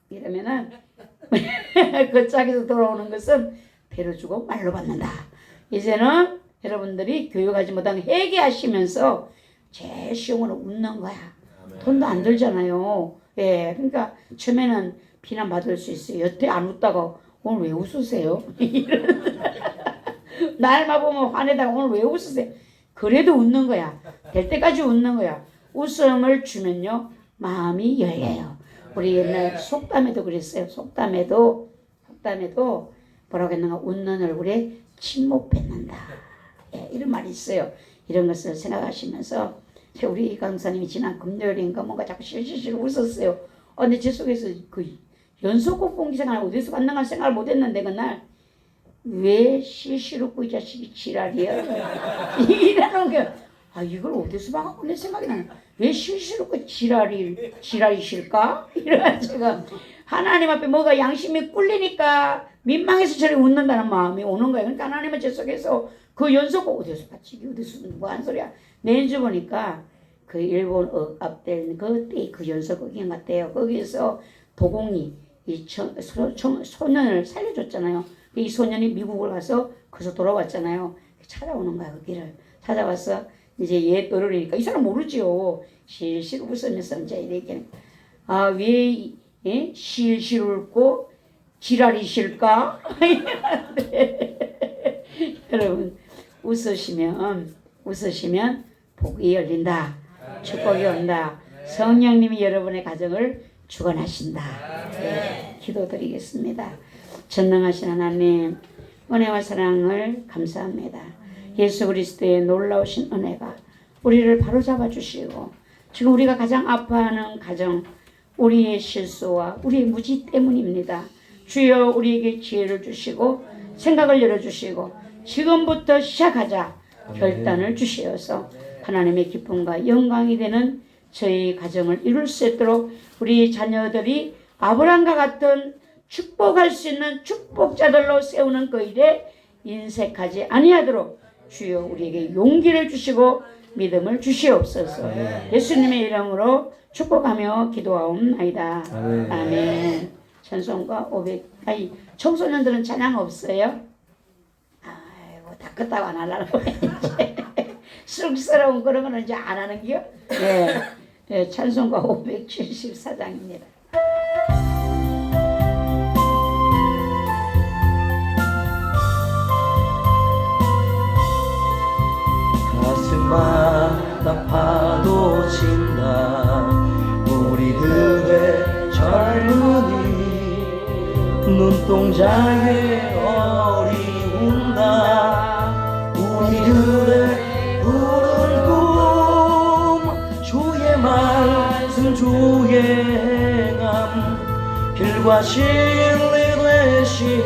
Speaker 2: 이러면은 그 짝에서 돌아오는 것은 배로 주고 말로 받는다. 이제는 여러분들이 교육하지 못한 회개하시면서 제일 쉬운 건 웃는 거야. 돈도 안 들잖아요. 예, 그러니까 처음에는 비난받을 수 있어요. 여태 안 웃다가 오늘 왜 웃으세요? 날만 보면 화내다가 오늘 왜 웃으세요? 그래도 웃는 거야. 될 때까지 웃는 거야. 웃음을 주면요 마음이 열려요. 우리 옛날 속담에도 그랬어요. 속담에도 뭐라고 했는가? 웃는 얼굴에 침못 뱉는다. 예, 이런 말이 있어요. 이런 것을 생각하시면서 우리 강사님이 지난 금요일인가 뭔가 자꾸 실실실 웃었어요. 근데 제 속에서 그 연속곡 공기 생활 어디서 받는가 생각을 못했는데 그날 왜 실실 웃고 이 자식이 지랄이야? 이러는 게 이걸 어디서 봐갖고 내 생각이 나네. 왜 실실 웃고 지랄이실까? 이래가지고 하나님 앞에 뭐가 양심이 꿀리니까 민망해서 저리 웃는다는 마음이 오는 거예요. 그러니까 하나님은 제 속에서 그 연속곡 어디서 봤지? 어디서 뭐 한 소리야? 내주 보니까 그 일본 억압된 그때 그 연속곡인 것 같아요. 거기서 도공이 이 소년을 살려줬잖아요. 이 소년이 미국을 가서 거기서 돌아왔잖아요. 찾아오는 거야. 그 길을 찾아와서 이제 얘 떠오르니까 이 사람 모르지요. 실실 웃으면서 이제 이렇게 왜 실실 웃고 지랄이실까? 여러분 웃으시면 복이 열린다. 축복이 온다. 성령님이 여러분의 가정을 주관하신다. 네, 기도드리겠습니다. 전능하신 하나님, 은혜와 사랑을 감사합니다. 예수 그리스도의 놀라우신 은혜가 우리를 바로잡아 주시고, 지금 우리가 가장 아파하는 가정, 우리의 실수와 우리의 무지 때문입니다. 주여 우리에게 지혜를 주시고 생각을 열어주시고 지금부터 시작하자 결단을 주시어서 하나님의 기쁨과 영광이 되는 저희 가정을 이룰 수 있도록 우리 자녀들이 아브라함과 같은 축복할 수 있는 축복자들로 세우는 그 일에 인색하지 아니하도록 주여 우리에게 용기를 주시고 믿음을 주시옵소서. 예수님의 이름으로 축복하며 기도하옵나이다. 아멘. 찬송가 500. 청소년들은 찬양 없어요? 아이고 다 끄다고 안 하려고 이제 쑥스러운 그런 거는 이제 안 하는 게요. 네. 네, 찬송가 574장입니다.
Speaker 1: 가슴마다 파도 친다. 우리들의 젊은이 눈동자에 어리운다. 우리들의 푸른 꿈 주의 말씀 주의 행함 길과 진리 되시니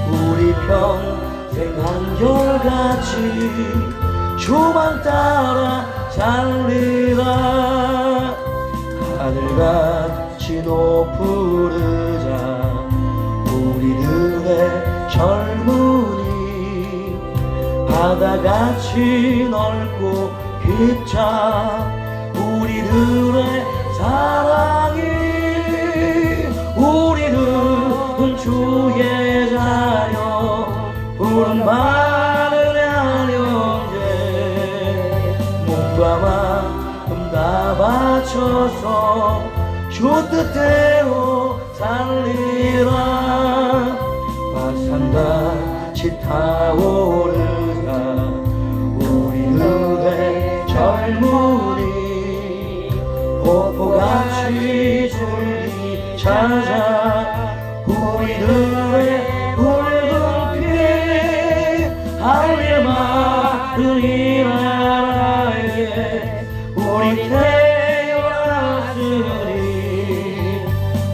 Speaker 1: 우리 평생 한결같이 주만 따라 살리라. 하늘같이 높으르자 우리들의 젊은이 바다같이 넓고 깊자 우리들의 사랑이 우리들은 주의 자녀 푸른 하늘의 한영제 몸과 마음 다 바쳐서 주 뜻대로 살리라. 화산같이 타오르자 우리들의 젊은이 폭포같이 줄기 찾아 우리들의 붉은 피 하늘의 마른 이 나라에 우리 태어났으니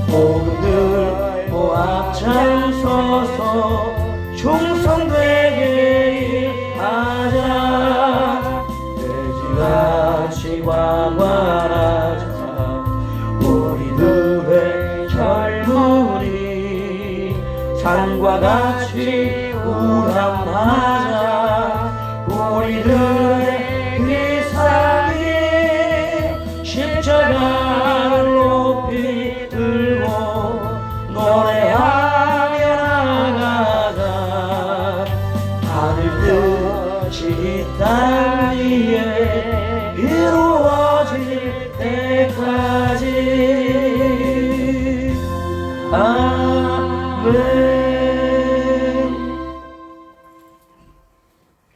Speaker 1: 모두들 앞장서서 충성되게 일하자. 돼지같이 광활하자 우리들의 젊은이 산과 같이 우람하자 우리들의 일상이 십자가를 높이 들고 노래하며 나가자. 하늘 뜻이 이 땅 위에 이루어질 때까지. 아멘.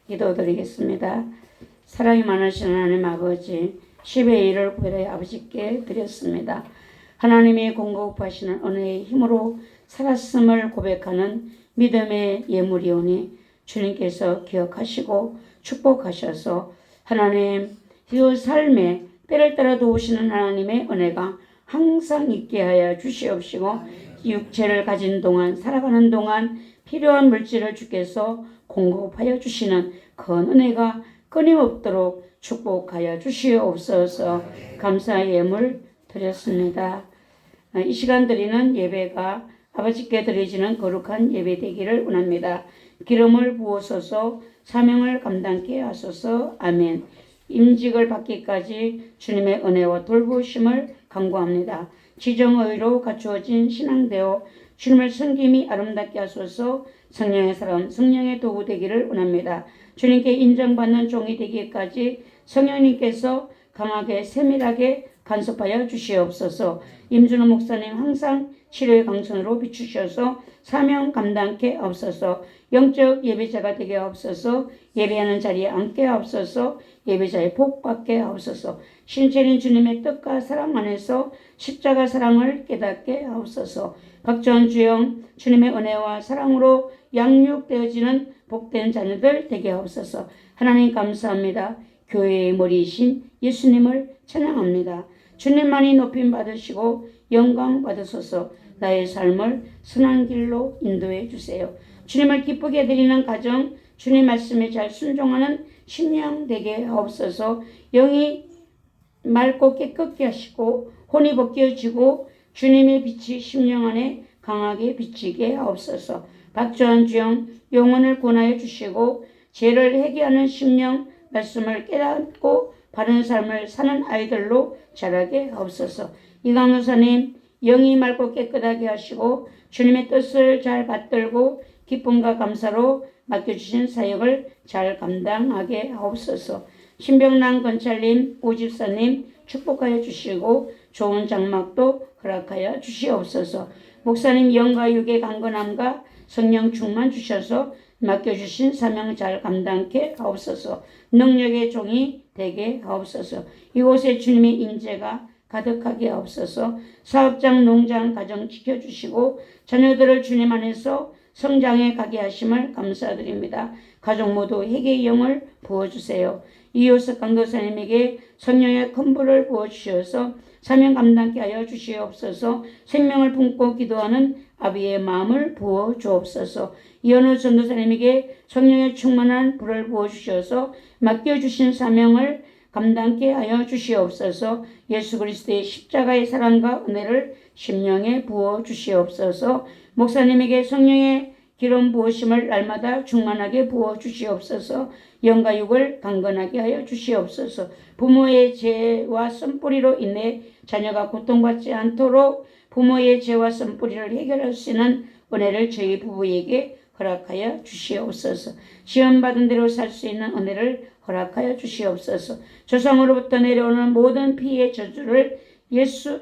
Speaker 2: 기도드리겠습니다. 사랑이 많으신 하나님 아버지, 10의 1을 구별하여 아버지께 드렸습니다. 하나님이 공급하시는 은혜의 힘으로 살았음을 고백하는 믿음의 예물이오니 주님께서 기억하시고 축복하셔서 하나님 이 삶에 때를 따라 도우시는 하나님의 은혜가 항상 있게 하여 주시옵시고 육체를 가진 동안 살아가는 동안 필요한 물질을 주께서 공급하여 주시는 그 은혜가 끊임없도록 축복하여 주시옵소서. 감사의 예물 드렸습니다. 이 시간 드리는 예배가 아버지께 드려지는 거룩한 예배 되기를 원합니다. 기름을 부어서서 사명을 감당케 하소서. 아멘. 임직을 받기까지 주님의 은혜와 돌보심을 간구합니다. 지정의로 갖추어진 신앙되어 주님을 섬김이 아름답게 하소서. 성령의 사람, 성령의 도구 되기를 원합니다. 주님께 인정받는 종이 되기까지 성령님께서 강하게 세밀하게 간섭하여 주시옵소서. 임준호 목사님 항상 치료의 강선으로 비추셔서 사명 감당케 하옵소서. 영적 예배자가 되게 하옵소서. 예배하는 자리에 앉게 하옵소서. 예배자의 복 받게 하옵소서. 신체인 주님의 뜻과 사랑 안에서 십자가 사랑을 깨닫게 하옵소서. 박전 주영 주님의 은혜와 사랑으로 양육되어지는 복된 자녀들 되게 하옵소서. 하나님 감사합니다. 교회의 머리이신 예수님을 찬양합니다. 주님만이 높임 받으시고 영광 받으소서. 나의 삶을 선한 길로 인도해 주세요. 주님을 기쁘게 드리는 가정, 주님 말씀에 잘 순종하는 심령 되게 하옵소서. 영이 맑고 깨끗게 하시고 혼이 벗겨지고 주님의 빛이 심령 안에 강하게 비치게 하옵소서. 박주한 주영 영혼을 구원하여 주시고 죄를 회개하는 심령 말씀을 깨닫고 바른 삶을 사는 아이들로 자라게 하옵소서. 이강효사님 영이 맑고 깨끗하게 하시고 주님의 뜻을 잘 받들고 기쁨과 감사로 맡겨주신 사역을 잘 감당하게 하옵소서. 신병남 건찰님, 오집사님 축복하여 주시고 좋은 장막도 허락하여 주시옵소서. 목사님 영과 육의 강건함과 성령 충만 주셔서 맡겨주신 사명 잘 감당케 하옵소서. 능력의 종이 되게 하옵소서. 이곳에 주님의 인재가 가득하게 하옵소서. 사업장, 농장, 가정 지켜주시고 자녀들을 주님 안에서 성장해 가게 하심을 감사드립니다. 가족 모두 회개의 영을 부어주세요. 이효석 강도사님에게 성령의 큰 불을 부어주셔서 사명 감당케 하여 주시옵소서. 생명을 품고 기도하는 아비의 마음을 부어 주옵소서. 이현우 전도사님에게 성령의 충만한 불을 부어주셔서 맡겨주신 사명을 감당케 하여 주시옵소서. 예수 그리스도의 십자가의 사랑과 은혜를 심령에 부어 주시옵소서. 목사님에게 성령의 기름 부으심을 날마다 충만하게 부어 주시옵소서. 영과 육을 강건하게 하여 주시옵소서. 부모의 죄와 쓴뿌리로 인해 자녀가 고통받지 않도록 부모의 죄와 쓴뿌리를 해결할 수 있는 은혜를 저희 부부에게 허락하여 주시옵소서. 시험 받은 대로 살 수 있는 은혜를 허락하여 주시옵소서. 조상으로부터 내려오는 모든 피의 저주를 예수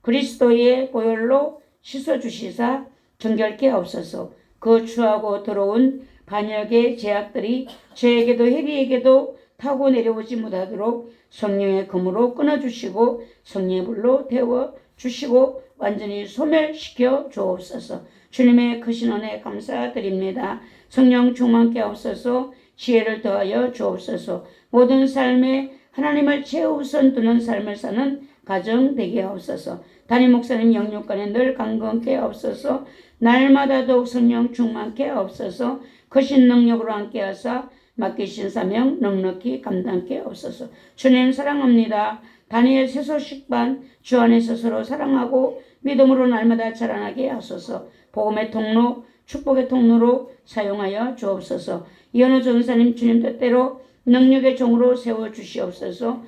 Speaker 2: 그리스도의 보혈로 씻어주시사 정결케 하옵소서. 그 추하고 더러운 반역의 제약들이 저에게도 해리에게도 타고 내려오지 못하도록 성령의 검으로 끊어주시고 성령의 불로 태워주시고 완전히 소멸시켜 주옵소서. 주님의 크신 은혜 감사드립니다. 성령 충만케 하옵소서. 지혜를 더하여 주옵소서. 모든 삶에 하나님을 최우선 두는 삶을 사는 가정 되게 하옵소서. 담임 목사님 영육간에 늘 강건케 하옵소서. 날마다 더욱 성령 충만케 하옵소서. 크신 능력으로 함께하사 맡기신 사명 넉넉히 감당케 하옵소서. 주님 사랑합니다. 다니엘 세소식반 주 안에서 서로 사랑하고 믿음으로 날마다 자라나게 하소서. 복음의 통로, 축복의 통로로 사용하여 주옵소서. 이현우 전사님 주님 뜻대로 능력의 종으로 세워주시옵소서.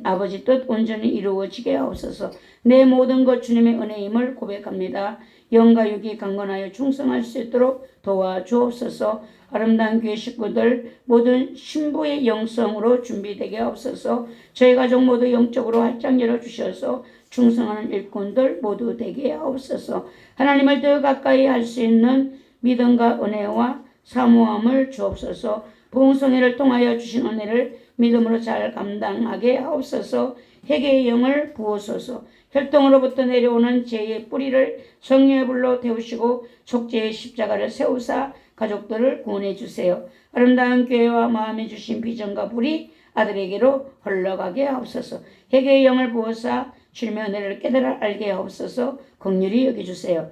Speaker 2: 아버지 뜻 온전히 이루어지게 하옵소서. 내 모든 것 주님의 은혜임을 고백합니다. 영과 육이 강건하여 충성할 수 있도록 도와주옵소서. 아름다운 교회 식구들 모든 신부의 영성으로 준비되게 하옵소서. 저희 가족 모두 영적으로 활짝 열어주셔서 충성하는 일꾼들 모두 되게 하옵소서. 하나님을 더 가까이 할 수 있는 믿음과 은혜와 사모함을 주옵소서. 부흥성회를 통하여 주신 은혜를 믿음으로 잘 감당하게 하옵소서. 회개의 영을 부어소서. 혈통으로부터 내려오는 죄의 뿌리를 성령의 불로 태우시고 속죄의 십자가를 세우사 가족들을 구원해 주세요. 아름다운 교회와 마음에 주신 비전과 불이 아들에게로 흘러가게 하옵소서. 회개의 영을 부어사 주님의 은혜를 깨달아 알게 하옵소서. 긍휼히 여겨주세요.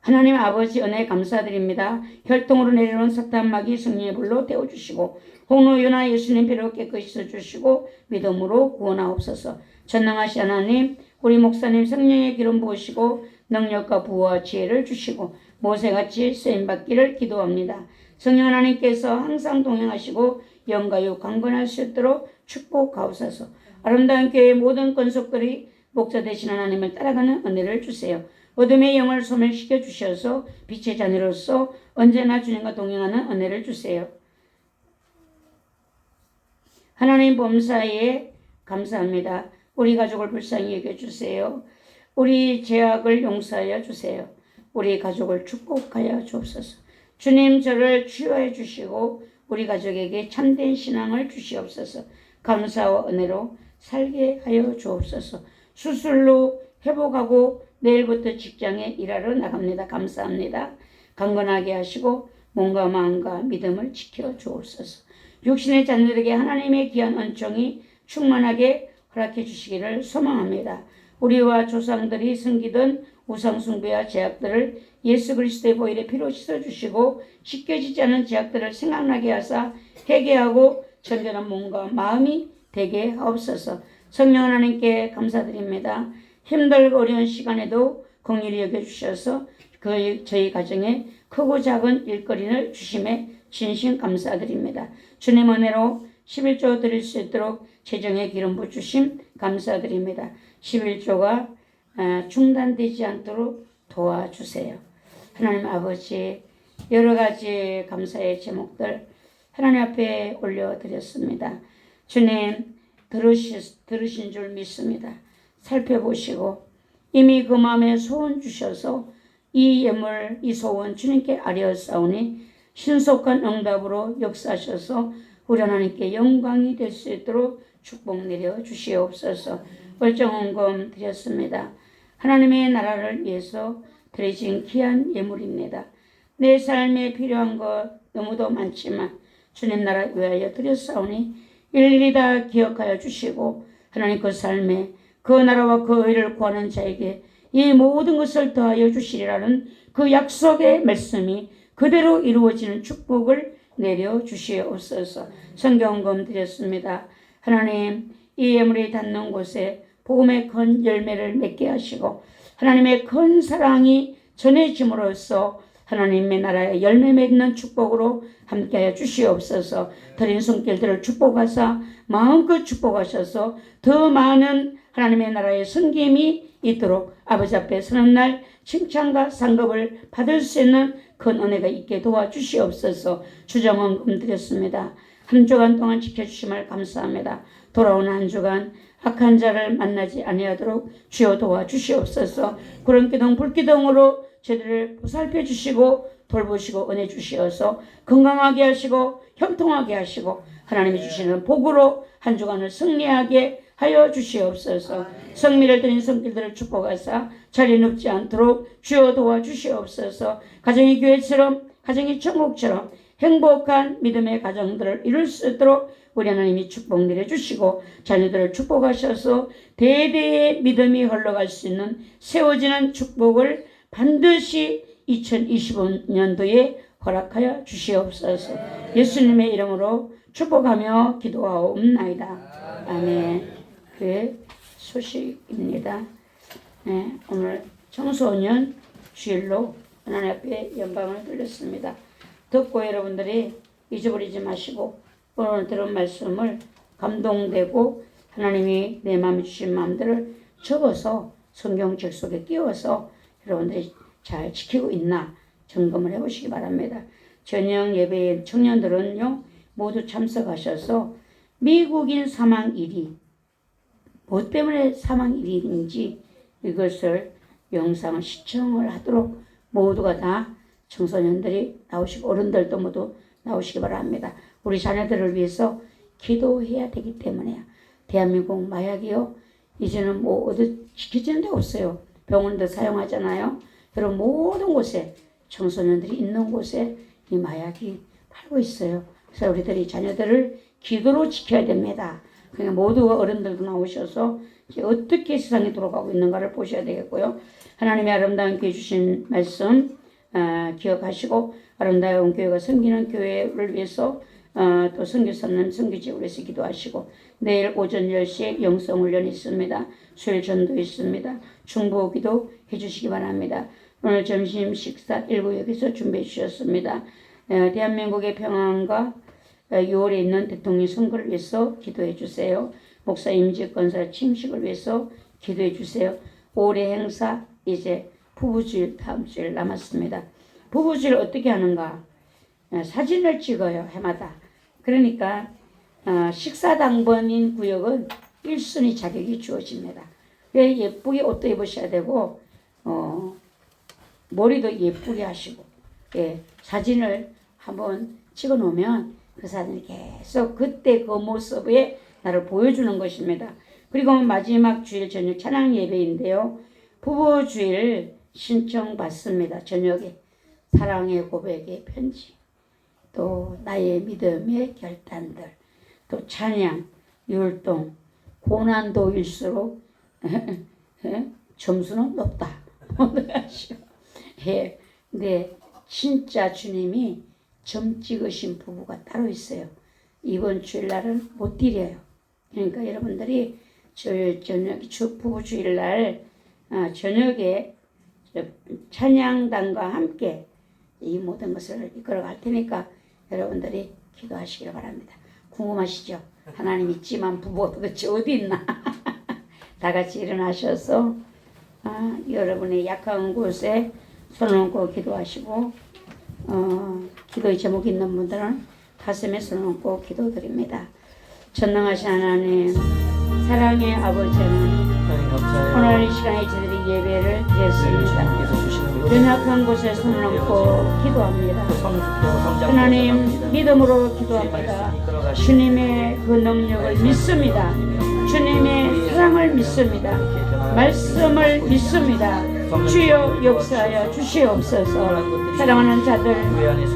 Speaker 2: 하나님 아버지 은혜 감사드립니다. 혈통으로 내려오는 사탄마귀 성령의 불로 태워주시고 홍로 요나 예수님 피로 깨끗이 씻어주시고 믿음으로 구원하옵소서. 전능하신 하나님 우리 목사님 성령의 기름 부으시고 능력과 부와 지혜를 주시고 모세같이 쓰임받기를 기도합니다. 성령 하나님께서 항상 동행하시고 영과 육 강건할 수 있도록 축복하옵소서. 아름다운 교회의 모든 권속들이 목자 되신 하나님을 따라가는 은혜를 주세요. 어둠의 영을 소멸시켜 주셔서 빛의 자녀로서 언제나 주님과 동행하는 은혜를 주세요. 하나님 범사에 감사합니다. 우리 가족을 불쌍히 여겨주세요. 우리 죄악을 용서하여 주세요. 우리 가족을 축복하여 주옵소서. 주님 저를 치유해 주시고 우리 가족에게 참된 신앙을 주시옵소서. 감사와 은혜로 살게 하여 주옵소서. 수술로 회복하고 내일부터 직장에 일하러 나갑니다. 감사합니다. 강건하게 하시고 몸과 마음과 믿음을 지켜 주옵소서. 육신의 자녀들에게 하나님의 귀한 은총이 충만하게 허락해 주시기를 소망합니다. 우리와 조상들이 섬기던 우상숭배와 죄악들을 예수 그리스도의 보혈의 피로 씻어주시고 씻겨지지 않은 죄악들을 생각나게 하사 회개하고 정결한 몸과 마음이 되게 하옵소서. 성령 하나님께 감사드립니다. 힘들고 어려운 시간에도 긍휼히 여겨주셔서 저희 가정에 크고 작은 일거리를 주심에 진심 감사드립니다. 주님 은혜로 11조 드릴 수 있도록 재정의 기름 부주심 감사드립니다. 11조가 중단되지 않도록 도와주세요. 하나님 아버지, 여러 가지 감사의 제목들 하나님 앞에 올려드렸습니다. 주님 들으신 줄 믿습니다. 살펴보시고 이미 그 마음에 소원 주셔서 이 예물, 이 소원 주님께 아뢰었사오니 신속한 응답으로 역사하셔서 우리 하나님께 영광이 될 수 있도록 축복 내려 주시옵소서. 월정헌금 드렸습니다. 하나님의 나라를 위해서 드려진 귀한 예물입니다. 내 삶에 필요한 것 너무도 많지만 주님 나라 위하여 드렸사오니 일일이 다 기억하여 주시고 하나님 그 삶에 그 나라와 그 의를 구하는 자에게 이 모든 것을 더하여 주시리라는 그 약속의 말씀이 그대로 이루어지는 축복을 내려 주시옵소서. 성경금 드렸습니다. 하나님 이 예물이 닿는 곳에 복음의 큰 열매를 맺게 하시고 하나님의 큰 사랑이 전해짐으로써 하나님의 나라에 열매 맺는 축복으로 함께하여 주시옵소서. 드린 손길들을 축복하사 마음껏 축복하셔서 더 많은 하나님의 나라의 섬김이 있도록 아버지 앞에 서는 날 칭찬과 상급을 받을 수 있는 큰 은혜가 있게 도와주시옵소서. 주정헌금 드렸습니다. 한 주간 동안 지켜주심을 감사합니다. 돌아오는 한 주간 악한 자를 만나지 아니하도록 주여 도와주시옵소서. 구름기둥 불기둥으로 저들을 보살펴 주시고 돌보시고 은혜 주시어서 건강하게 하시고 형통하게 하시고 하나님이 주시는 복으로 한 주간을 승리하게 하여 주시옵소서. 성미를 드린 손길들을 축복하사 자리 눕지 않도록 주여 도와주시옵소서. 가정이 교회처럼 가정이 천국처럼 행복한 믿음의 가정들을 이룰 수 있도록 우리 하나님이 축복 내려주시고 자녀들을 축복하셔서 대대의 믿음이 흘러갈 수 있는 세워지는 축복을 반드시 2025년도에 허락하여 주시옵소서. 예수님의 이름으로 축복하며 기도하옵나이다. 아멘. 그 소식입니다. 네, 오늘 청소년 주일로 하나님 앞에 영광을 돌렸습니다. 듣고 여러분들이 잊어버리지 마시고 오늘 들은 말씀을 감동되고 하나님이 내 마음에 주신 마음들을 적어서 성경책 속에 끼워서 여러분들이 잘 지키고 있나 점검을 해보시기 바랍니다. 저녁 예배에 청년들은요 모두 참석하셔서 미국인 사망일이 뭐 때문에 사망일인지 이것을 영상을 시청을 하도록 모두가 다 청소년들이 나오시고 어른들도 모두 나오시기 바랍니다. 우리 자녀들을 위해서 기도해야 되기 때문에요. 대한민국 마약이요 이제는 뭐 어디 지켜지는 데 없어요. 병원도 사용하잖아요. 여러분 모든 곳에 청소년들이 있는 곳에 이 마약이 팔고 있어요. 그래서 우리들이 자녀들을 기도로 지켜야 됩니다. 그러니까 모두가 어른들도 나오셔서 어떻게 세상이 돌아가고 있는가를 보셔야 되겠고요. 하나님의 아름다운 교회 주신 말씀 기억하시고 아름다운 교회가 섬기는 교회를 위해서 또 선교사님 선교지를 위해서 기도하시고 내일 오전 10시에 영성훈련이 있습니다. 수요일 전도 있습니다. 중보기도 해주시기 바랍니다. 오늘 점심 식사 1구역에서 준비해 주셨습니다. 대한민국의 평안과 6월에 있는 대통령 선거를 위해서 기도해 주세요. 목사 임직 건설 침식을 위해서 기도해 주세요. 올해 행사 이제 부부주일 다음 주일 남았습니다. 부부주일 어떻게 하는가? 사진을 찍어요. 해마다. 그러니까 식사당번인 구역은 1순위 자격이 주어집니다. 그래 예쁘게 옷도 입으셔야 되고 머리도 예쁘게 하시고 예, 사진을 한번 찍어 놓으면 그 사진이 계속 그때 그 모습에 나를 보여주는 것입니다. 그리고 마지막 주일 저녁 찬양 예배인데요. 부부 주일 신청 받습니다. 저녁에 사랑의 고백의 편지, 또 나의 믿음의 결단들, 또 찬양, 율동, 고난도일수록 점수는 높다. 예, 근데 진짜 주님이 점 찍으신 부부가 따로 있어요. 이번 주일날은 못 드려요. 그러니까 여러분들이 저녁 부부 주일날 저녁에 찬양단과 함께 이 모든 것을 이끌어갈 테니까 여러분들이 기도하시길 바랍니다. 궁금하시죠? 하나님 있지만 부부가 도대체 어디 있나? 다 같이 일어나셔서 여러분의 약한 곳에 손을 얹고 기도하시고 기도의 제목 있는 분들은 가슴에 손을 얹고 기도드립니다. 전능하신 하나님, 사랑의 아버지 하나님, 오늘 이 시간에 저희들이 예배를 드렸습니다. 연약한 곳에 손을 얹고 기도합니다. 하나님, 믿음으로 기도합니다. 주님의 그 능력을 믿습니다. 주님의 사랑을 믿습니다. 말씀을 믿습니다. 주여 역사하여 주시옵소서. 사랑하는 자들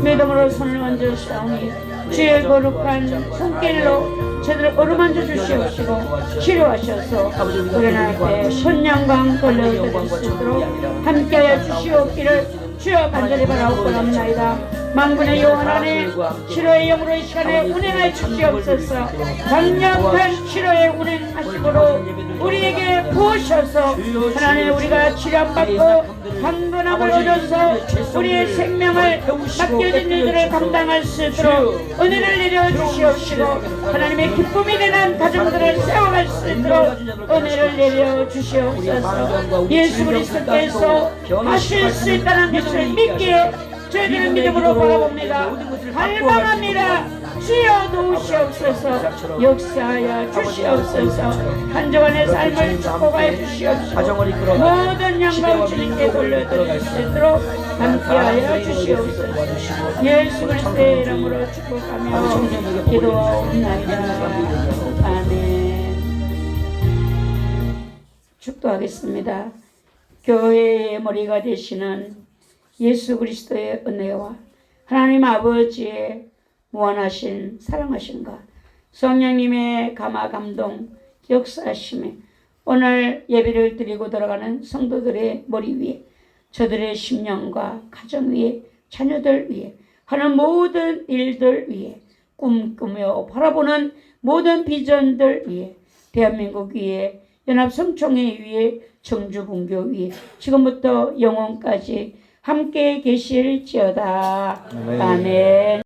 Speaker 2: 믿음으로 손을 얹어 싸우니 주의 거룩한 손길로 저들을 어루만져 주시옵시고 치료하셔서 우리 나라에 손양광 돌려드릴 수 있도록 함께하여 주시옵기를 주여 간절히 바라옵나이다. 만군의 여호와 하나님, 치료의 영으로 이 시간에 운행하여 주시옵소서. 강력한 치료의 운행하심으로 우리에게 부으셔서 하나님 우리가 치료받고 강건함을 얻어서 우리의 생명을 맡겨진 일들을 감당할 수 있도록 은혜를 내려 주시옵시고 하나님의 기쁨이 되는 가정들을 세워갈 수 있도록 은혜를 내려 주시옵소서. 예수 그리스도께서 하실 수 있다는 것을 믿기에 저희들은 믿음으로 바라봅니다. 갈망합니다. 주여 도우시옵소서. 역사하여 주시옵소서. 한 주간의 삶을 축복하여 주시옵소서. 모든 영광 주님께 돌려드릴 수 있도록 함께하여 주시옵소서. 예수 그리스도의 이름으로 축복하며 기도하옵나이다. 아멘. 축도하겠습니다. 교회의 머리가 되시는 예수 그리스도의 은혜와 하나님 아버지의 무한하신 사랑하심과 성령님의 감화 감동 역사하심에 오늘 예배를 드리고 돌아가는 성도들의 머리 위에 저들의 심령과 가정 위에 자녀들 위에 하는 모든 일들 위에 꿈꾸며 바라보는 모든 비전들 위에 대한민국 위에 연합성총회 위에 청주분교 위에 지금부터 영원까지 함께 계실지어다. 아멘.